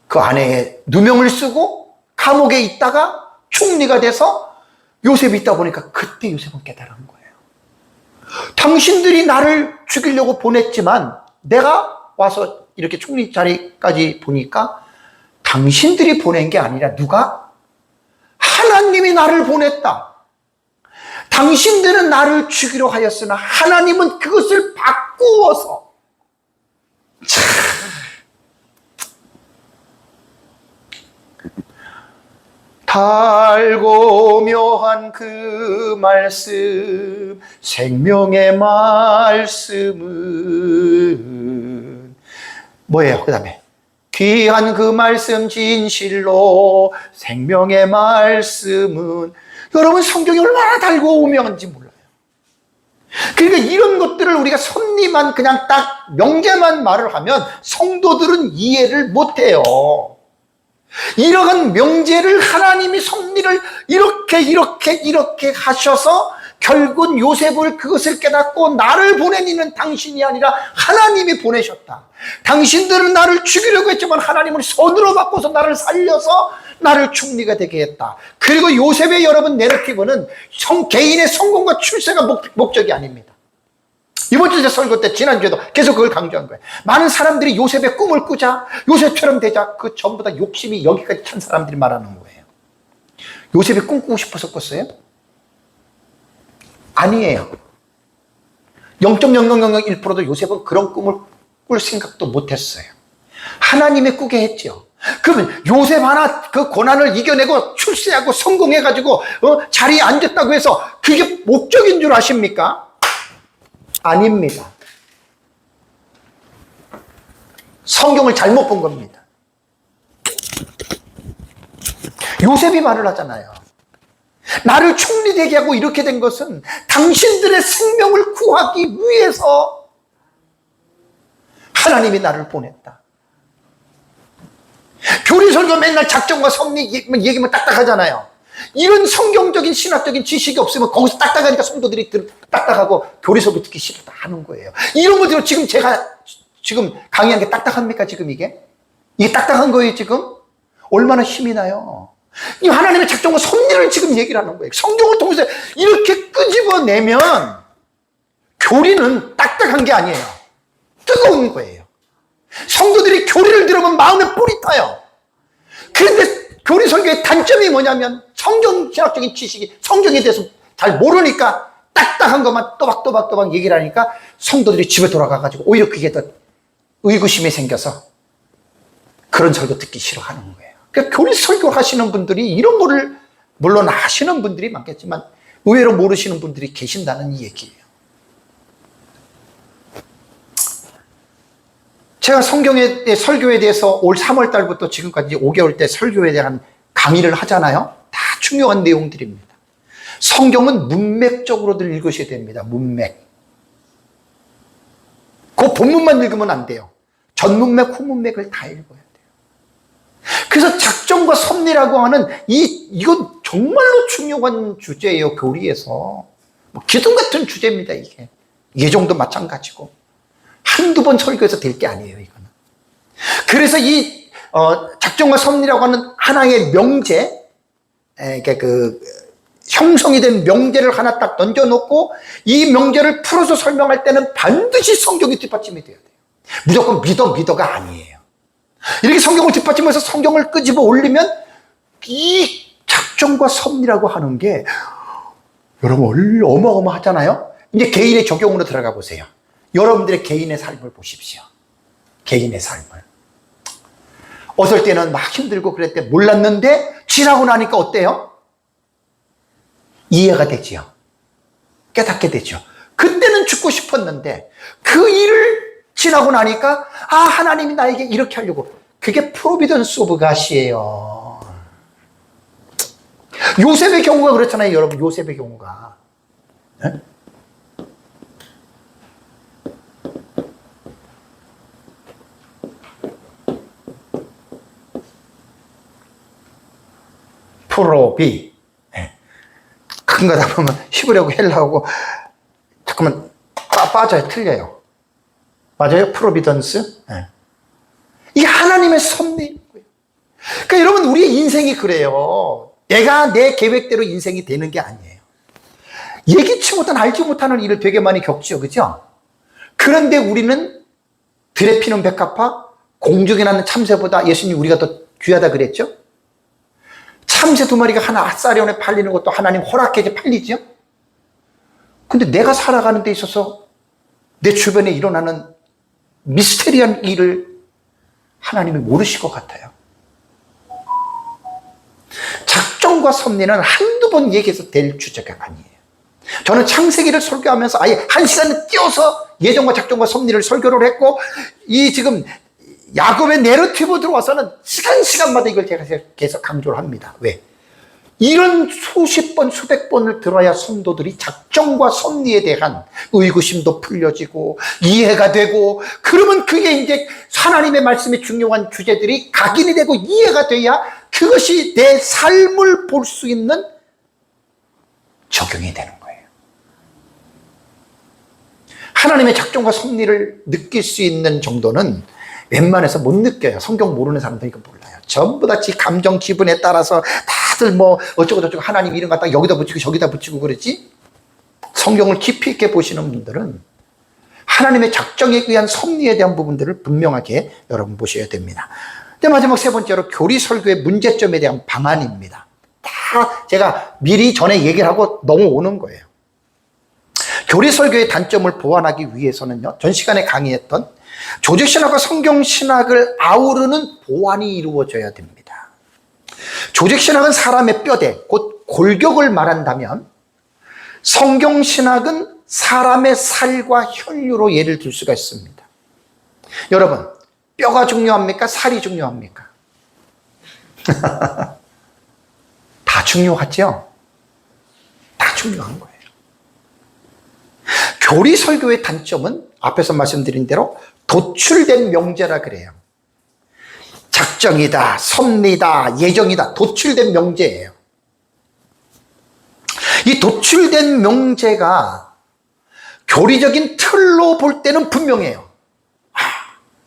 A: 그 아내의 누명을 쓰고 감옥에 있다가 총리가 돼서 요셉이 있다 보니까 그때 요셉은 깨달은 거예요. 당신들이 나를 죽이려고 보냈지만 내가 와서 이렇게 총리 자리까지 보니까 당신들이 보낸 게 아니라 누가? 하나님이 나를 보냈다. 당신들은 나를 죽이려 하였으나 하나님은 그것을 바꾸어서. 참. 달고 묘한 그 말씀, 생명의 말씀은 뭐예요? 그 다음에 귀한 그 말씀 진실로 생명의 말씀은. 여러분, 성경이 얼마나 달고 오묘한지 몰라요. 그러니까 이런 것들을 우리가 섭리만 그냥 딱 명제만 말을 하면 성도들은 이해를 못해요. 이러한 명제를 하나님이 섭리를 이렇게 하셔서 결국 요셉을 그것을 깨닫고 나를 보낸 이는 당신이 아니라 하나님이 보내셨다. 당신들은 나를 죽이려고 했지만 하나님은 손으로 바꿔서 나를 살려서 나를 총리가 되게 했다. 그리고 요셉의 여러분 내러티브는 개인의 성공과 출세가 목적이 아닙니다. 이번 주제 설교 때 지난주에도 계속 그걸 강조한 거예요. 많은 사람들이 요셉의 꿈을 꾸자, 요셉처럼 되자, 그 전부 다 욕심이 여기까지 찬 사람들이 말하는 거예요. 요셉이 꿈꾸고 싶어서 꿨어요? 아니에요. 0.0001%도 요셉은 그런 꿈을 꿀 생각도 못했어요. 하나님이 꾸게 했죠. 그러면 요셉 하나 그 고난을 이겨내고 출세하고 성공해가지고 자리에 앉았다고 해서 그게 목적인 줄 아십니까? 아닙니다. 성경을 잘못 본 겁니다. 요셉이 말을 하잖아요. 나를 총리되게 하고 이렇게 된 것은 당신들의 생명을 구하기 위해서 하나님이 나를 보냈다. 교리 설교 맨날 작전과 섭리 얘기만 딱딱하잖아요. 이런 성경적인 신학적인 지식이 없으면 거기서 딱딱하니까 성도들이 딱딱하고 교리 설교 듣기 싫다 하는 거예요. 이런 것들은 지금 제가 지금 강의한 게 딱딱합니까? 지금 이게 딱딱한 거예요 지금? 얼마나 힘이 나요. 이 하나님의 작정과 섭리를 지금 얘기를 하는 거예요. 성경을 통해서 이렇게 끄집어내면 교리는 딱딱한 게 아니에요. 뜨거운 거예요. 성도들이 교리를 들으면 마음에 뿔이 타요. 그런데 교리 설교의 단점이 뭐냐면 성경 신학적인 지식이 성경에 대해서 잘 모르니까 딱딱한 것만 또박또박 얘기를 하니까 성도들이 집에 돌아가가지고 오히려 그게 더 의구심이 생겨서 그런 설교 듣기 싫어하는 거예요. 그러니까 교리 설교 하시는 분들이 이런 거를 물론 아시는 분들이 많겠지만 의외로 모르시는 분들이 계신다는 이 얘기예요. 제가 성경의 설교에 대해서 올 3월 달부터 지금까지 5개월 때 설교에 대한 강의를 하잖아요. 다 중요한 내용들입니다. 성경은 문맥적으로들 읽으셔야 됩니다. 문맥. 그 본문만 읽으면 안 돼요. 전문맥, 후문맥을 다 읽어야 돼요. 그래서 작정과 섭리라고 하는 이건 정말로 중요한 주제예요. 교리에서. 기둥 같은 주제입니다. 이게. 예정도 마찬가지고. 한두 번 설교해서 될 게 아니에요. 이거는. 그래서 이 작정과 섭리라고 하는 하나의 명제, 형성이 된 명제를 하나 딱 던져놓고 이 명제를 풀어서 설명할 때는 반드시 성경이 뒷받침이 돼야 돼요. 무조건 믿어가 아니에요. 이렇게 성경을 뒷받침해서 성경을 끄집어 올리면 이 작정과 섭리라고 하는 게 여러분 어마어마하잖아요. 이제 개인의 적용으로 들어가 보세요. 여러분들의 개인의 삶을 보십시오. 개인의 삶을. 어떨 때는 막 힘들고 그랬대 몰랐는데 지나고 나니까 어때요? 이해가 되지요. 깨닫게 되죠. 그때는 죽고 싶었는데 그 일을 지나고 나니까 하나님이 나에게 이렇게 하려고. 그게 프로비던스 오브 갓이에요. 요셉의 경우가 그렇잖아요. 여러분 요셉의 경우가. 네? 프로비. 큰 거다 보면 히브리어고 헬라어고 잠깐만 빠져요. 틀려요. 맞아요? 프로비던스. 이게 하나님의 섭리인 거예요. 그러니까 여러분 우리의 인생이 그래요. 내가 내 계획대로 인생이 되는 게 아니에요. 예기치 못한 알지 못하는 일을 되게 많이 겪죠. 그죠? 그런데 우리는 들에 피는 백합화, 공중에 나는 참새보다 예수님 우리가 더 귀하다 그랬죠? 참새 2마리가 하나 아싸리온에 팔리는 것도 하나님 허락해서 팔리죠? 근데 내가 살아가는 데 있어서 내 주변에 일어나는 미스테리한 일을 하나님이 모르실 것 같아요. 작정과 섭리는 한두 번 얘기해서 될 주제가 아니에요. 저는 창세기를 설교하면서 아예 1시간을 띄워서 예정과 작정과 섭리를 설교를 했고 이 지금 야곱의 내러티브 들어와서는 시간마다 이걸 제가 계속 강조를 합니다. 왜? 이런 수십 번, 수백 번을 들어야 성도들이 작정과 섭리에 대한 의구심도 풀려지고 이해가 되고, 그러면 그게 이제 하나님의 말씀의 중요한 주제들이 각인이 되고 이해가 돼야 그것이 내 삶을 볼 수 있는 적용이 되는 거예요. 하나님의 작정과 섭리를 느낄 수 있는 정도는 웬만해서 못 느껴요. 성경 모르는 사람들은 이거 몰라요. 전부 다 지 감정 기분에 따라서 다들 뭐 어쩌고저쩌고 하나님 이름 갖다 여기다 붙이고 저기다 붙이고 그러지, 성경을 깊이 있게 보시는 분들은 하나님의 작정에 의한 섭리에 대한 부분들을 분명하게 여러분 보셔야 됩니다. 마지막 세 번째로 교리 설교의 문제점에 대한 방안입니다. 다 제가 미리 전에 얘기를 하고 넘어오는 거예요. 교리 설교의 단점을 보완하기 위해서는요, 전 시간에 강의했던 조직신학과 성경신학을 아우르는 보완이 이루어져야 됩니다. 조직신학은 사람의 뼈대, 곧 골격을 말한다면, 성경신학은 사람의 살과 혈류로 예를 들 수가 있습니다. 여러분, 뼈가 중요합니까? 살이 중요합니까? 다 중요하죠? 다 중요한 거예요. 교리 설교의 단점은 앞에서 말씀드린 대로 도출된 명제라 그래요. 작정이다, 섭리다, 예정이다, 도출된 명제예요. 이 도출된 명제가 교리적인 틀로 볼 때는 분명해요.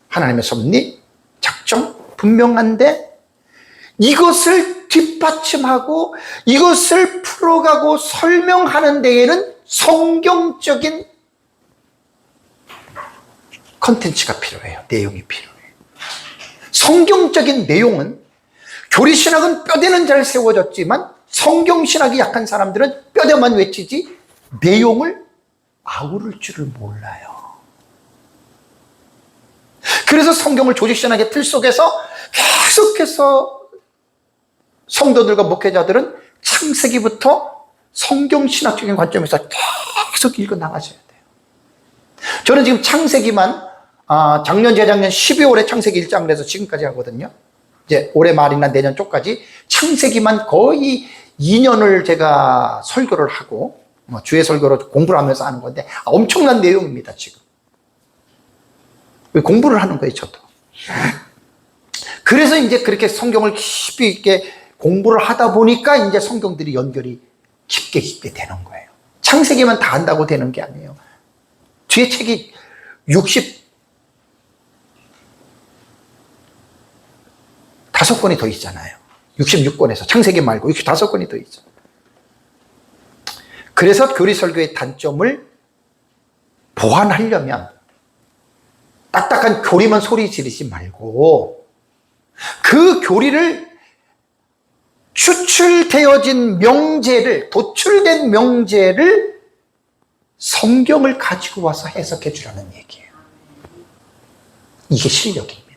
A: 하나님의 섭리, 작정 분명한데, 이것을 뒷받침하고 이것을 풀어가고 설명하는 데에는 성경적인 컨텐츠가 필요해요. 내용이 필요해요. 성경적인 내용은, 교리신학은 뼈대는 잘 세워졌지만 성경신학이 약한 사람들은 뼈대만 외치지 내용을 아우를 줄을 몰라요. 그래서 성경을 조직신학의 틀 속에서 계속해서 성도들과 목회자들은 창세기부터 성경신학적인 관점에서 계속 읽어 나가셔야 돼요. 저는 지금 창세기만 작년, 재작년 12월에 창세기 1장을 해서 지금까지 하거든요. 이제 올해 말이나 내년 초까지 창세기만 거의 2년을 제가 설교를 하고 주의 설교로 공부를 하면서 하는 건데, 엄청난 내용입니다. 지금 공부를 하는 거예요, 저도. 그래서 이제 그렇게 성경을 깊이 있게 공부를 하다 보니까 이제 성경들이 연결이 깊게 되는 거예요. 창세기만 다 안다고 되는 게 아니에요. 뒤에 책이 65권이 더 있잖아요. 66권에서 창세기 말고 65권이 더 있죠. 그래서 교리 설교의 단점을 보완하려면 딱딱한 교리만 소리 지르지 말고, 그 교리를 추출되어진 명제를, 도출된 명제를 성경을 가지고 와서 해석해 주라는 얘기예요. 이게 실력입니다.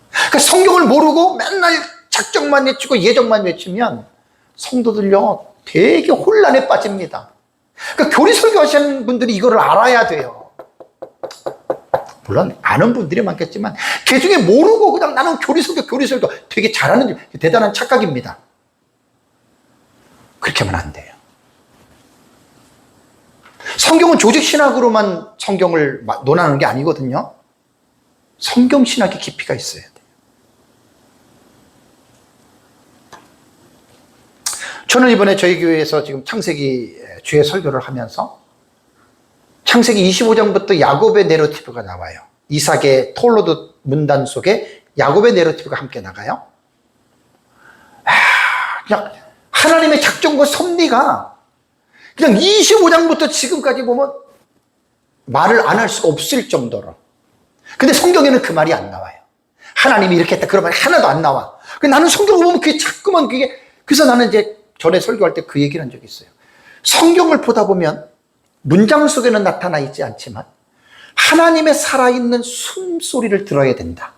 A: 그러니까 성경을 모르고 맨날 작정만 외치고 예정만 외치면 성도들요 되게 혼란에 빠집니다. 그러니까 교리 설교하시는 분들이 이거를 알아야 돼요. 물론 아는 분들이 많겠지만 그 중에 모르고 그냥 나는 교리 설교 되게 잘하는, 대단한 착각입니다. 그렇게 하면 안 돼요. 성경은 조직신학으로만 성경을 논하는 게 아니거든요. 성경신학의 깊이가 있어야 돼요. 저는 이번에 저희 교회에서 지금 창세기 주의 설교를 하면서 창세기 25장부터 야곱의 내러티브가 나와요. 이삭의 톨로드 문단 속에 야곱의 내러티브가 함께 나가요. 그냥 하나님의 작정과 섭리가 그냥 25장부터 지금까지 보면 말을 안 할 수가 없을 정도로. 근데 성경에는 그 말이 안 나와요. 하나님이 이렇게 했다 그런 말이 하나도 안 나와. 나는 성경을 보면 그게 자꾸만 그게, 그래서 나는 이제 전에 설교할 때 그 얘기를 한 적이 있어요. 성경을 보다 보면 문장 속에는 나타나 있지 않지만 하나님의 살아있는 숨소리를 들어야 된다.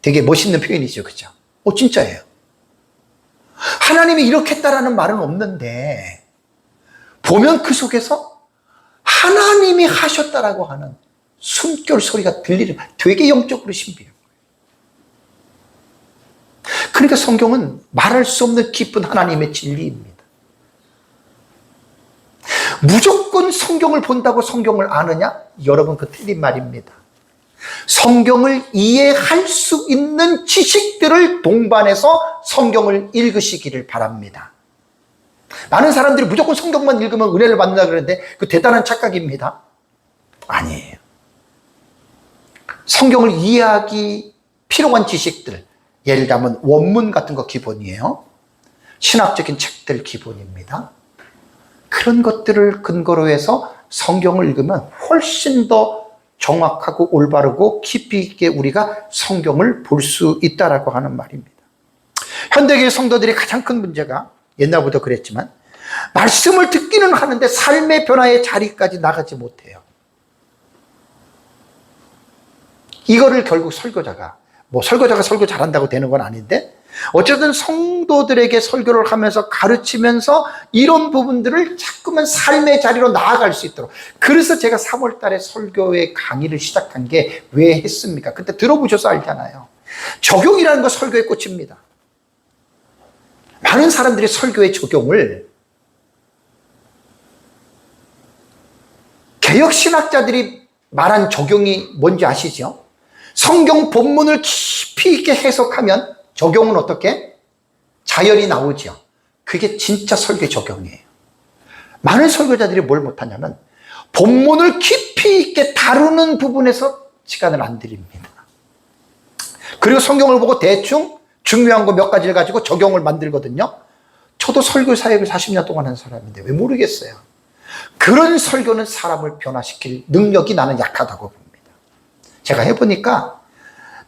A: 되게 멋있는 표현이죠. 그죠? 진짜예요. 하나님이 이렇게 했다라는 말은 없는데 보면 그 속에서 하나님이 하셨다라고 하는 숨결 소리가 들리는, 되게 영적으로 신비해요. 그러니까 성경은 말할 수 없는 깊은 하나님의 진리입니다. 무조건 성경을 본다고 성경을 아느냐? 여러분, 그 틀린 말입니다. 성경을 이해할 수 있는 지식들을 동반해서 성경을 읽으시기를 바랍니다. 많은 사람들이 무조건 성경만 읽으면 은혜를 받는다 그러는데 그 대단한 착각입니다. 아니에요. 성경을 이해하기 필요한 지식들, 예를 들면 원문 같은 거 기본이에요. 신학적인 책들 기본입니다. 그런 것들을 근거로 해서 성경을 읽으면 훨씬 더 정확하고 올바르고 깊이 있게 우리가 성경을 볼 수 있다라고 하는 말입니다. 현대교회 성도들이 가장 큰 문제가, 옛날부터 그랬지만, 말씀을 듣기는 하는데 삶의 변화의 자리까지 나가지 못해요. 이거를 결국 설교자가 설교 잘한다고 되는 건 아닌데, 어쨌든 성도들에게 설교를 하면서 가르치면서 이런 부분들을 자꾸만 삶의 자리로 나아갈 수 있도록. 그래서 제가 3월 달에 설교의 강의를 시작한 게 왜 했습니까? 그때 들어보셔서 알잖아요. 적용이라는 거 설교의 꽃입니다. 많은 사람들이 설교의 적용을 개혁신학자들이 말한 적용이 뭔지 아시죠? 성경 본문을 깊이 있게 해석하면 적용은 어떻게? 자연이 나오죠. 그게 진짜 설교 적용이에요. 많은 설교자들이 뭘 못하냐면 본문을 깊이 있게 다루는 부분에서 시간을 안 들입니다. 그리고 성경을 보고 대충 중요한 거 몇 가지를 가지고 적용을 만들거든요. 저도 설교 사역을 40년 동안 한 사람인데 왜 모르겠어요. 그런 설교는 사람을 변화시킬 능력이 나는 약하다고 봅니다. 제가 해보니까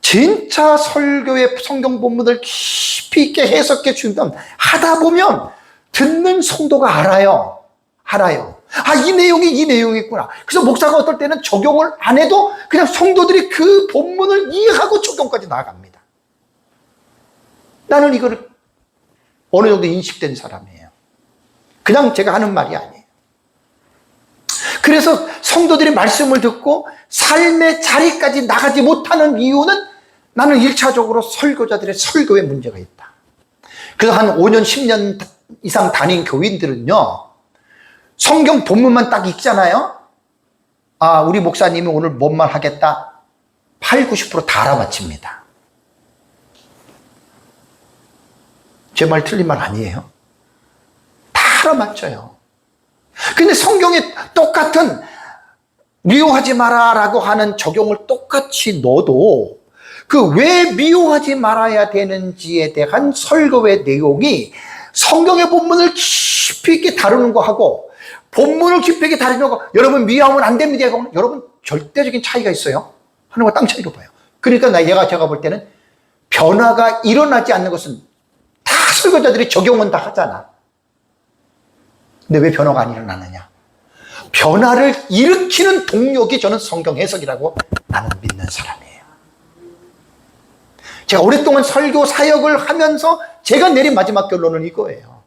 A: 진짜 설교의 성경 본문을 깊이 있게 해석해 주면 하다 보면 듣는 성도가 알아요. 아, 이 내용이 있구나. 그래서 목사가 어떨 때는 적용을 안 해도 그냥 성도들이 그 본문을 이해하고 적용까지 나아갑니다. 나는 이거를 어느 정도 인식된 사람이에요. 그냥 제가 하는 말이 아니에요. 그래서 성도들이 말씀을 듣고 삶의 자리까지 나가지 못하는 이유는 나는 1차적으로 설교자들의 설교에 문제가 있다. 그래서 한 5년, 10년 이상 다닌 교인들은요, 성경 본문만 딱 읽잖아요. 아, 우리 목사님이 오늘 뭔 말 하겠다. 8, 90%다 알아맞힙니다. 제 말 틀린 말 아니에요. 다 알아맞혀요. 근데 성경에 똑같은 미워하지 마라 라고 하는 적용을 똑같이 넣어도 그 왜 미워하지 말아야 되는지에 대한 설교의 내용이 성경의 본문을 깊이 있게 다루는 거하고 본문을 깊이 있게 다루는 거, 여러분 미워하면 안 됩니다. 여러분 절대적인 차이가 있어요. 하늘과 땅 차이로 봐요. 그러니까 제가 볼 때는 변화가 일어나지 않는 것은 다 설교자들이 적용은 다 하잖아. 근데 왜 변화가 안 일어나느냐? 변화를 일으키는 동력이 저는 성경 해석이라고 나는 믿는 사람이에요. 제가 오랫동안 설교 사역을 하면서 제가 내린 마지막 결론은 이거예요.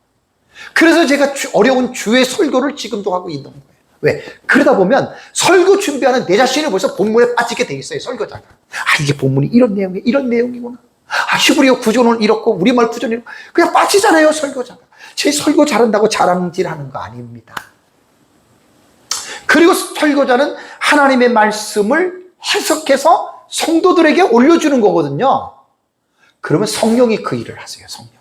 A: 그래서 제가 어려운 주의 설교를 지금도 하고 있는 거예요. 왜? 그러다 보면 설교 준비하는 내 자신이 벌써 본문에 빠지게 돼 있어요, 설교자가. 아, 이게 본문이 이런 내용이구나. 아, 히브리어 구조는 이렇고 우리말 구조는 이렇고. 그냥 빠지잖아요, 설교자가. 제 설교 잘한다고 자랑질하는 거 아닙니다. 그리고 설교자는 하나님의 말씀을 해석해서 성도들에게 올려주는 거거든요. 그러면 성령이 그 일을 하세요, 성령이.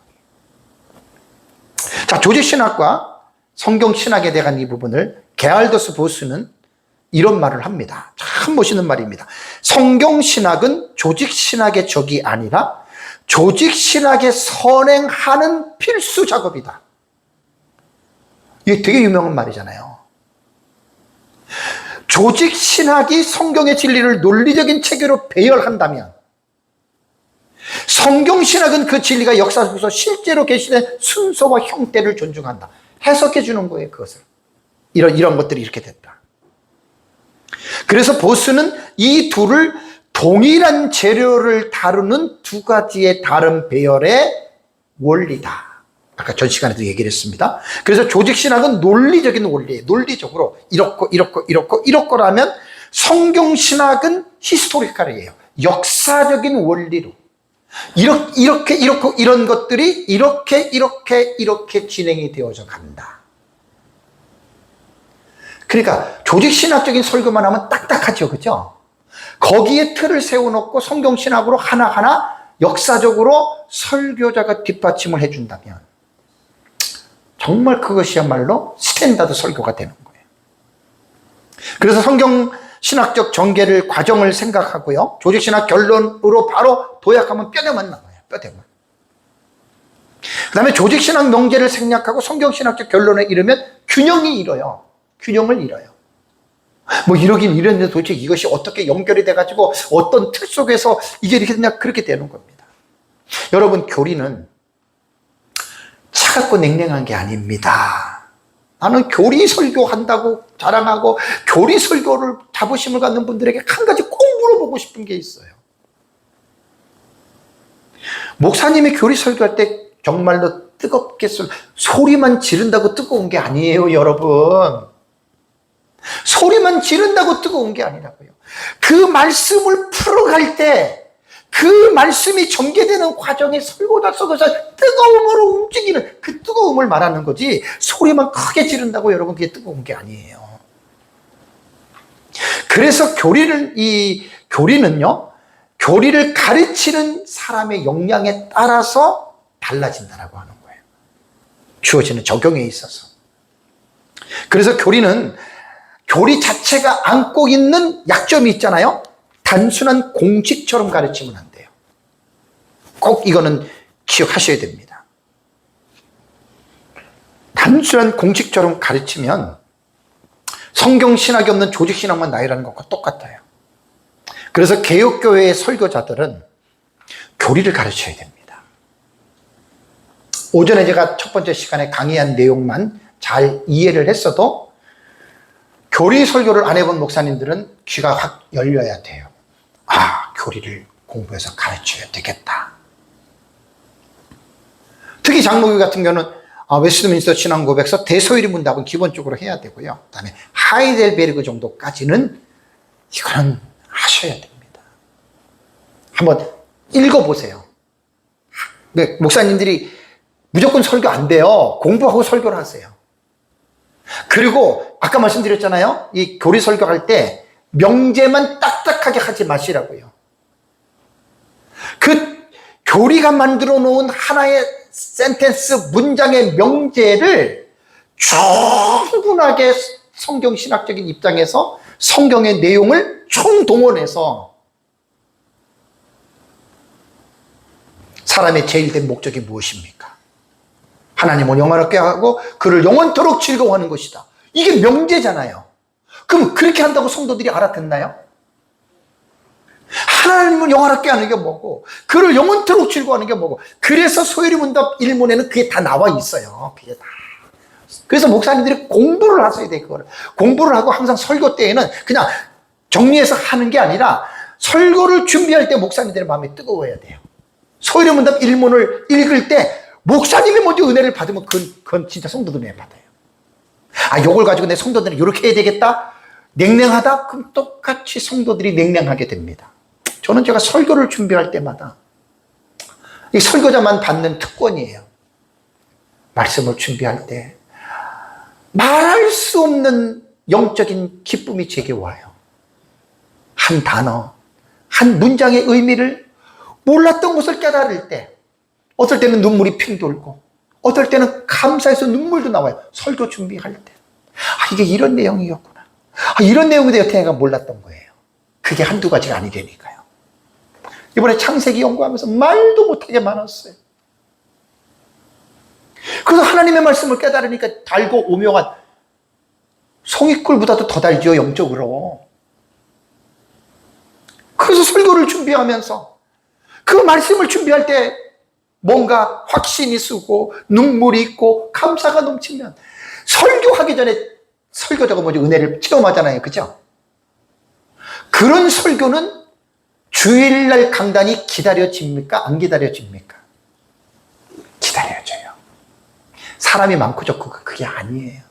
A: 자, 조직신학과 성경신학에 대한 이 부분을 게알더스 보스는 이런 말을 합니다. 참 멋있는 말입니다. 성경신학은 조직신학의 적이 아니라 조직신학에 선행하는 필수 작업이다. 이게 되게 유명한 말이잖아요. 조직신학이 성경의 진리를 논리적인 체계로 배열한다면 성경신학은 그 진리가 역사 속에서 실제로 계시된 순서와 형태를 존중한다. 해석해 주는 거예요, 그것을. 이런 것들이 이렇게 됐다. 그래서 보스는 이 둘을 동일한 재료를 다루는 두 가지의 다른 배열의 원리다. 아까 전 시간에도 얘기를 했습니다. 그래서 조직신학은 논리적인 원리예요. 논리적으로 이렇거라면 성경신학은 히스토리컬이에요. 역사적인 원리로. 이렇게 이런 것들이 이렇게 진행이 되어져 간다. 그러니까 조직신학적인 설교만 하면 딱딱하죠, 그죠? 거기에 틀을 세워놓고 성경신학으로 하나하나 역사적으로 설교자가 뒷받침을 해준다면 정말 그것이야말로 스탠다드 설교가 되는 거예요. 그래서 성경신학적 전개를 과정을 생각하고요, 조직신학 결론으로 바로 도약하면 뼈대만 나와요. 뼈대만. 그 다음에 조직신학 명제를 생략하고 성경신학적 결론에 이르면 균형이 잃어요. 균형을 잃어요. 뭐 이러긴 이랬는데 도대체 이것이 어떻게 연결이 돼가지고 어떤 틀 속에서 이게 이렇게 되냐, 그렇게 되는 겁니다. 여러분, 교리는 차갑고 냉랭한 게 아닙니다. 나는 교리 설교한다고 자랑하고 교리 설교를 자부심을 갖는 분들에게 한 가지 꼭 물어보고 싶은 게 있어요. 목사님이 교리 설교할 때 정말로 뜨겁게 소리만 지른다고 뜨거운 게 아니에요, 여러분. 소리만 지른다고 뜨거운 게 아니라고요. 그 말씀을 풀어갈 때 그 말씀이 전개되는 과정에 설교자 속에서 뜨거움으로 움직이는 그 뜨거움을 말하는 거지, 소리만 크게 지른다고 여러분 그게 뜨거운 게 아니에요. 그래서 교리는요, 교리를 가르치는 사람의 역량에 따라서 달라진다라고 하는 거예요. 주어지는 적용에 있어서. 그래서 교리 자체가 안고 있는 약점이 있잖아요. 단순한 공식처럼 가르치면 안 돼요. 꼭 이거는 기억하셔야 됩니다. 단순한 공식처럼 가르치면 성경신학이 없는 조직신학만 나열하는 것과 똑같아요. 그래서 개혁교회의 설교자들은 교리를 가르쳐야 됩니다. 오전에 제가 첫 번째 시간에 강의한 내용만 잘 이해를 했어도 교리 설교를 안 해본 목사님들은 귀가 확 열려야 돼요. 아, 교리를 공부해서 가르쳐야 되겠다. 특히 장로교 같은 경우는 웨스트민스터 신앙고백서 대소요리 문답은 기본적으로 해야 되고요. 그 다음에 하이델베르그 정도까지는 이거는 하셔야 됩니다. 한번 읽어보세요. 목사님들이 무조건 설교 안 돼요. 공부하고 설교를 하세요. 그리고 아까 말씀드렸잖아요. 이 교리 설교할 때 명제만 딱딱하게 하지 마시라고요. 그 교리가 만들어 놓은 하나의 센텐스, 문장의 명제를 충분하게 성경신학적인 입장에서 성경의 내용을 총동원해서 사람의 제일 된 목적이 무엇입니까? 하나님을 영원하게 하고 그를 영원토록 즐거워하는 것이다. 이게 명제잖아요. 그럼 그렇게 한다고 성도들이 알아듣나요? 하나님을 영원하게 하는 게 뭐고 그를 영원토록 즐거워하는 게 뭐고, 그래서 소요리 문답 1문에는 그게 다 나와 있어요. 그게 다. 그래서 목사님들이 공부를 하셔야 돼요. 그거를 공부를 하고 항상 설교 때에는 그냥 정리해서 하는 게 아니라 설교를 준비할 때 목사님들의 마음이 뜨거워야 돼요. 소요리 문답 1문을 읽을 때 목사님이 먼저 은혜를 받으면 그건 진짜 성도들 은혜 받아요. 요걸 가지고 내 성도들은 이렇게 해야 되겠다? 냉랭하다? 그럼 똑같이 성도들이 냉랭하게 됩니다. 저는 제가 설교를 준비할 때마다 이 설교자만 받는 특권이에요. 말씀을 준비할 때 말할 수 없는 영적인 기쁨이 제게 와요. 한 단어, 한 문장의 의미를 몰랐던 것을 깨달을 때 어떨 때는 눈물이 핑 돌고 어떨 때는 감사해서 눈물도 나와요. 설교 준비할 때. 이게 이런 내용이었구나. 이런 내용에 대해 내가 몰랐던 거예요. 그게 한두 가지가 아니라니까요. 이번에 창세기 연구하면서 말도 못하게 많았어요. 그래서 하나님의 말씀을 깨달으니까 달고 오묘한, 송이꿀보다도 더 달지요, 영적으로. 그래서 설교를 준비하면서 그 말씀을 준비할 때 뭔가 확신이 쓰고 눈물이 있고 감사가 넘치면 설교하기 전에 설교자가 먼저 은혜를 체험하잖아요. 그죠? 그런 설교는 주일날 강단이 기다려집니까? 안 기다려집니까? 기다려져요. 사람이 많고 좋고 그게 아니에요.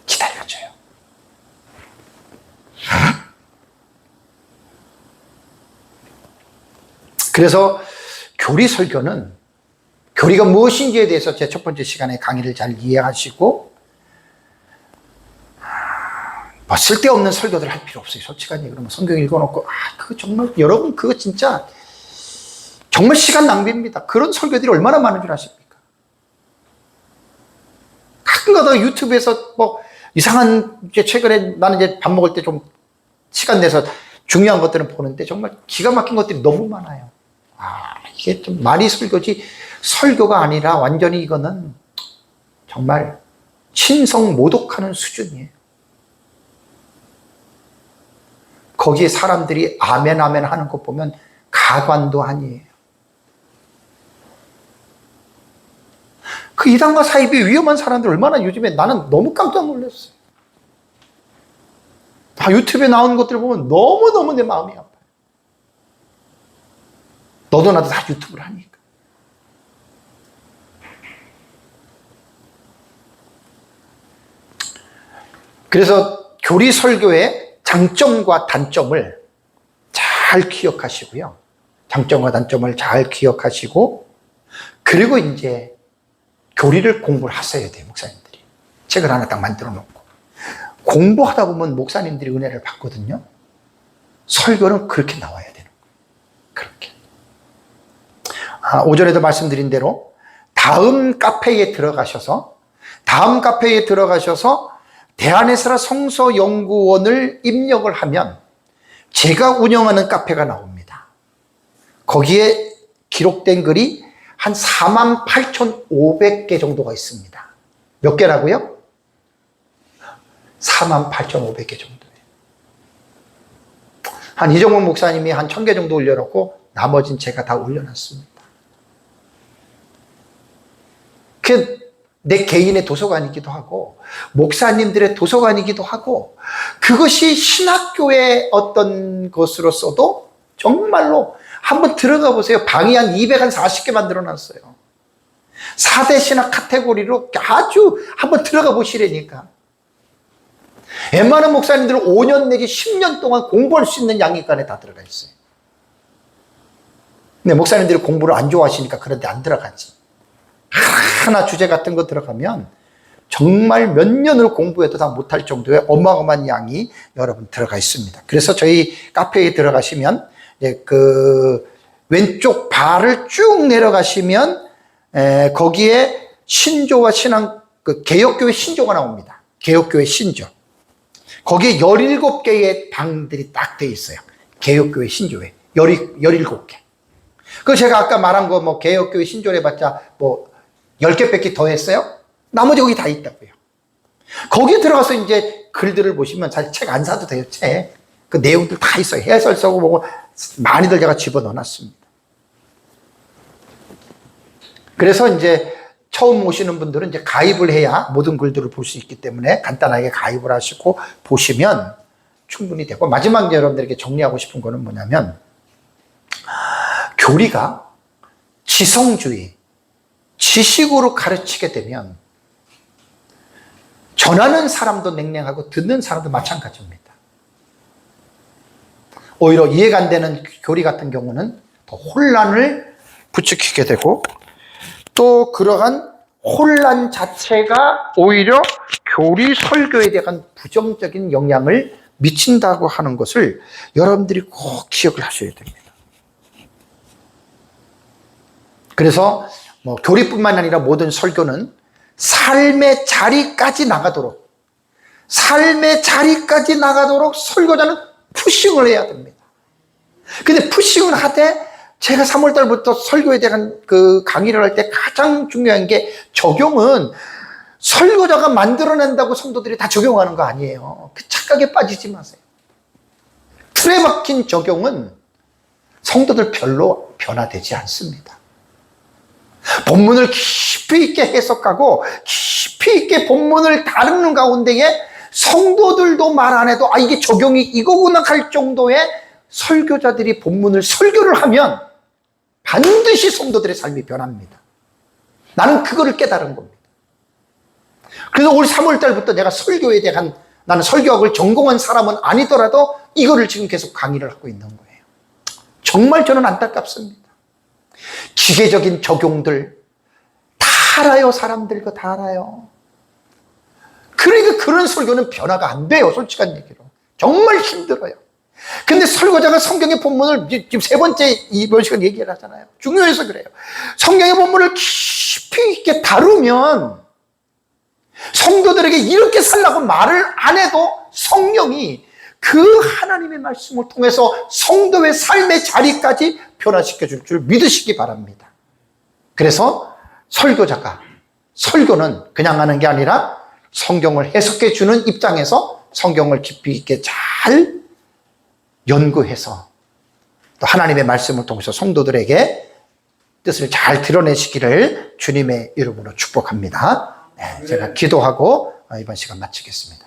A: 기다려져요. 그래서 교리 설교는 교리가 무엇인지에 대해서 제 첫 번째 시간에 강의를 잘 이해하시고 뭐 쓸데없는 설교들 할 필요 없어요. 솔직하게 그러면 성경 읽어놓고 그거 정말 여러분 그거 진짜 정말 시간 낭비입니다. 그런 설교들이 얼마나 많은 줄 아십니까? 가끔 가다가 유튜브에서 뭐 이상한 최근에 나는 이제 밥 먹을 때 좀 시간 내서 중요한 것들은 보는데 정말 기가 막힌 것들이 너무 많아요. 이게 좀 말이 설교지 설교가 아니라 완전히 이거는 정말 신성 모독하는 수준이에요. 거기에 사람들이 아멘 아멘 하는 것 보면 가관도 아니에요. 그 이단과 사입이 위험한 사람들 얼마나 요즘에 나는 너무 깜짝 놀랐어요. 유튜브에 나오는 것들 보면 너무너무 내 마음이 아파요. 너도 나도 다 유튜브를 하니까. 그래서 교리 설교의 장점과 단점을 잘 기억하시고요. 장점과 단점을 잘 기억하시고, 그리고 이제 교리를 공부를 하셔야 돼요, 목사님들이. 책을 하나 딱 만들어 놓고. 공부하다 보면 목사님들이 은혜를 받거든요. 설교는 그렇게 나와야 되는 거예요. 그렇게. 오전에도 말씀드린 대로 다음 카페에 들어가셔서 대한에스라 성서연구원을 입력을 하면 제가 운영하는 카페가 나옵니다. 거기에 기록된 글이 한 48,500개 정도가 있습니다. 몇 개라고요? 48,500개 정도예요. 한 이정훈 목사님이 한 1,000개 정도 올려놓고 나머지는 제가 다 올려놨습니다. 그 내 개인의 도서관이기도 하고 목사님들의 도서관이기도 하고 그것이 신학교의 어떤 것으로서도 정말로 한번 들어가 보세요. 방이 한 240개 만들어놨어요. 4대 신학 카테고리로 아주 한번 들어가 보시라니까. 웬만한 목사님들은 5년 내지 10년 동안 공부할 수 있는 양육관에 다 들어가 있어요. 근데 목사님들이 공부를 안 좋아하시니까 그런데 안 들어가지. 하나 주제 같은 거 들어가면 정말 몇 년을 공부해도 다 못할 정도의 어마어마한 양이 여러분 들어가 있습니다. 그래서 저희 카페에 들어가시면 그 왼쪽 바를 쭉 내려가시면 거기에 신조와 신앙, 그 개혁교회 신조가 나옵니다. 개혁교회 신조. 거기에 17개의 방들이 딱 돼 있어요. 개혁교회 신조에 17개. 그 제가 아까 말한 거 뭐 개혁교회 신조를 해봤자 뭐 10개밖에 더 했어요? 나머지 거기 다 있다고요. 거기에 들어가서 이제 글들을 보시면 사실 책 안 사도 돼요, 책. 그 내용들 다 있어요. 해설 써고 뭐고 많이들 제가 집어넣어 놨습니다. 그래서 이제 처음 오시는 분들은 이제 가입을 해야 모든 글들을 볼 수 있기 때문에 간단하게 가입을 하시고 보시면 충분히 되고, 마지막 여러분들에게 정리하고 싶은 거는 뭐냐면 교리가 지성주의, 지식으로 가르치게 되면 전하는 사람도 냉랭하고 듣는 사람도 마찬가지입니다. 오히려 이해가 안 되는 교리 같은 경우는 더 혼란을 부추기게 되고, 또 그러한 혼란 자체가 오히려 교리 설교에 대한 부정적인 영향을 미친다고 하는 것을 여러분들이 꼭 기억을 하셔야 됩니다. 그래서 뭐 교리뿐만 아니라 모든 설교는 삶의 자리까지 나가도록 설교자는 푸싱을 해야 됩니다. 근데 푸싱을 하되 제가 3월달부터 설교에 대한 그 강의를 할 때 가장 중요한 게 적용은 설교자가 만들어낸다고 성도들이 다 적용하는 거 아니에요. 그 착각에 빠지지 마세요. 틀에 박힌 적용은 성도들 별로 변화되지 않습니다. 본문을 깊이 있게 해석하고 깊이 있게 본문을 다루는 가운데에 성도들도 말 안 해도 이게 적용이 이거구나 할 정도의 설교자들이 본문을 설교를 하면 반드시 성도들의 삶이 변합니다. 나는 그거를 깨달은 겁니다. 그래서 올 3월달부터 내가 설교에 대한, 나는 설교학을 전공한 사람은 아니더라도 이거를 지금 계속 강의를 하고 있는 거예요. 정말 저는 안타깝습니다. 기계적인 적용들 다 알아요. 사람들 그거 다 알아요. 그러니까 그런 설교는 변화가 안 돼요. 솔직한 얘기로. 정말 힘들어요. 근데 설교자가 성경의 본문을 지금 세 번째 이번 시간 얘기를 하잖아요. 중요해서 그래요. 성경의 본문을 깊이 있게 다루면 성도들에게 이렇게 살라고 말을 안 해도 성령이 그 하나님의 말씀을 통해서 성도의 삶의 자리까지 변화시켜 줄 줄 믿으시기 바랍니다. 그래서 설교자가 설교는 그냥 하는 게 아니라 성경을 해석해 주는 입장에서 성경을 깊이 있게 잘 연구해서 또 하나님의 말씀을 통해서 성도들에게 뜻을 잘 드러내시기를 주님의 이름으로 축복합니다. 네, 제가 기도하고 이번 시간 마치겠습니다.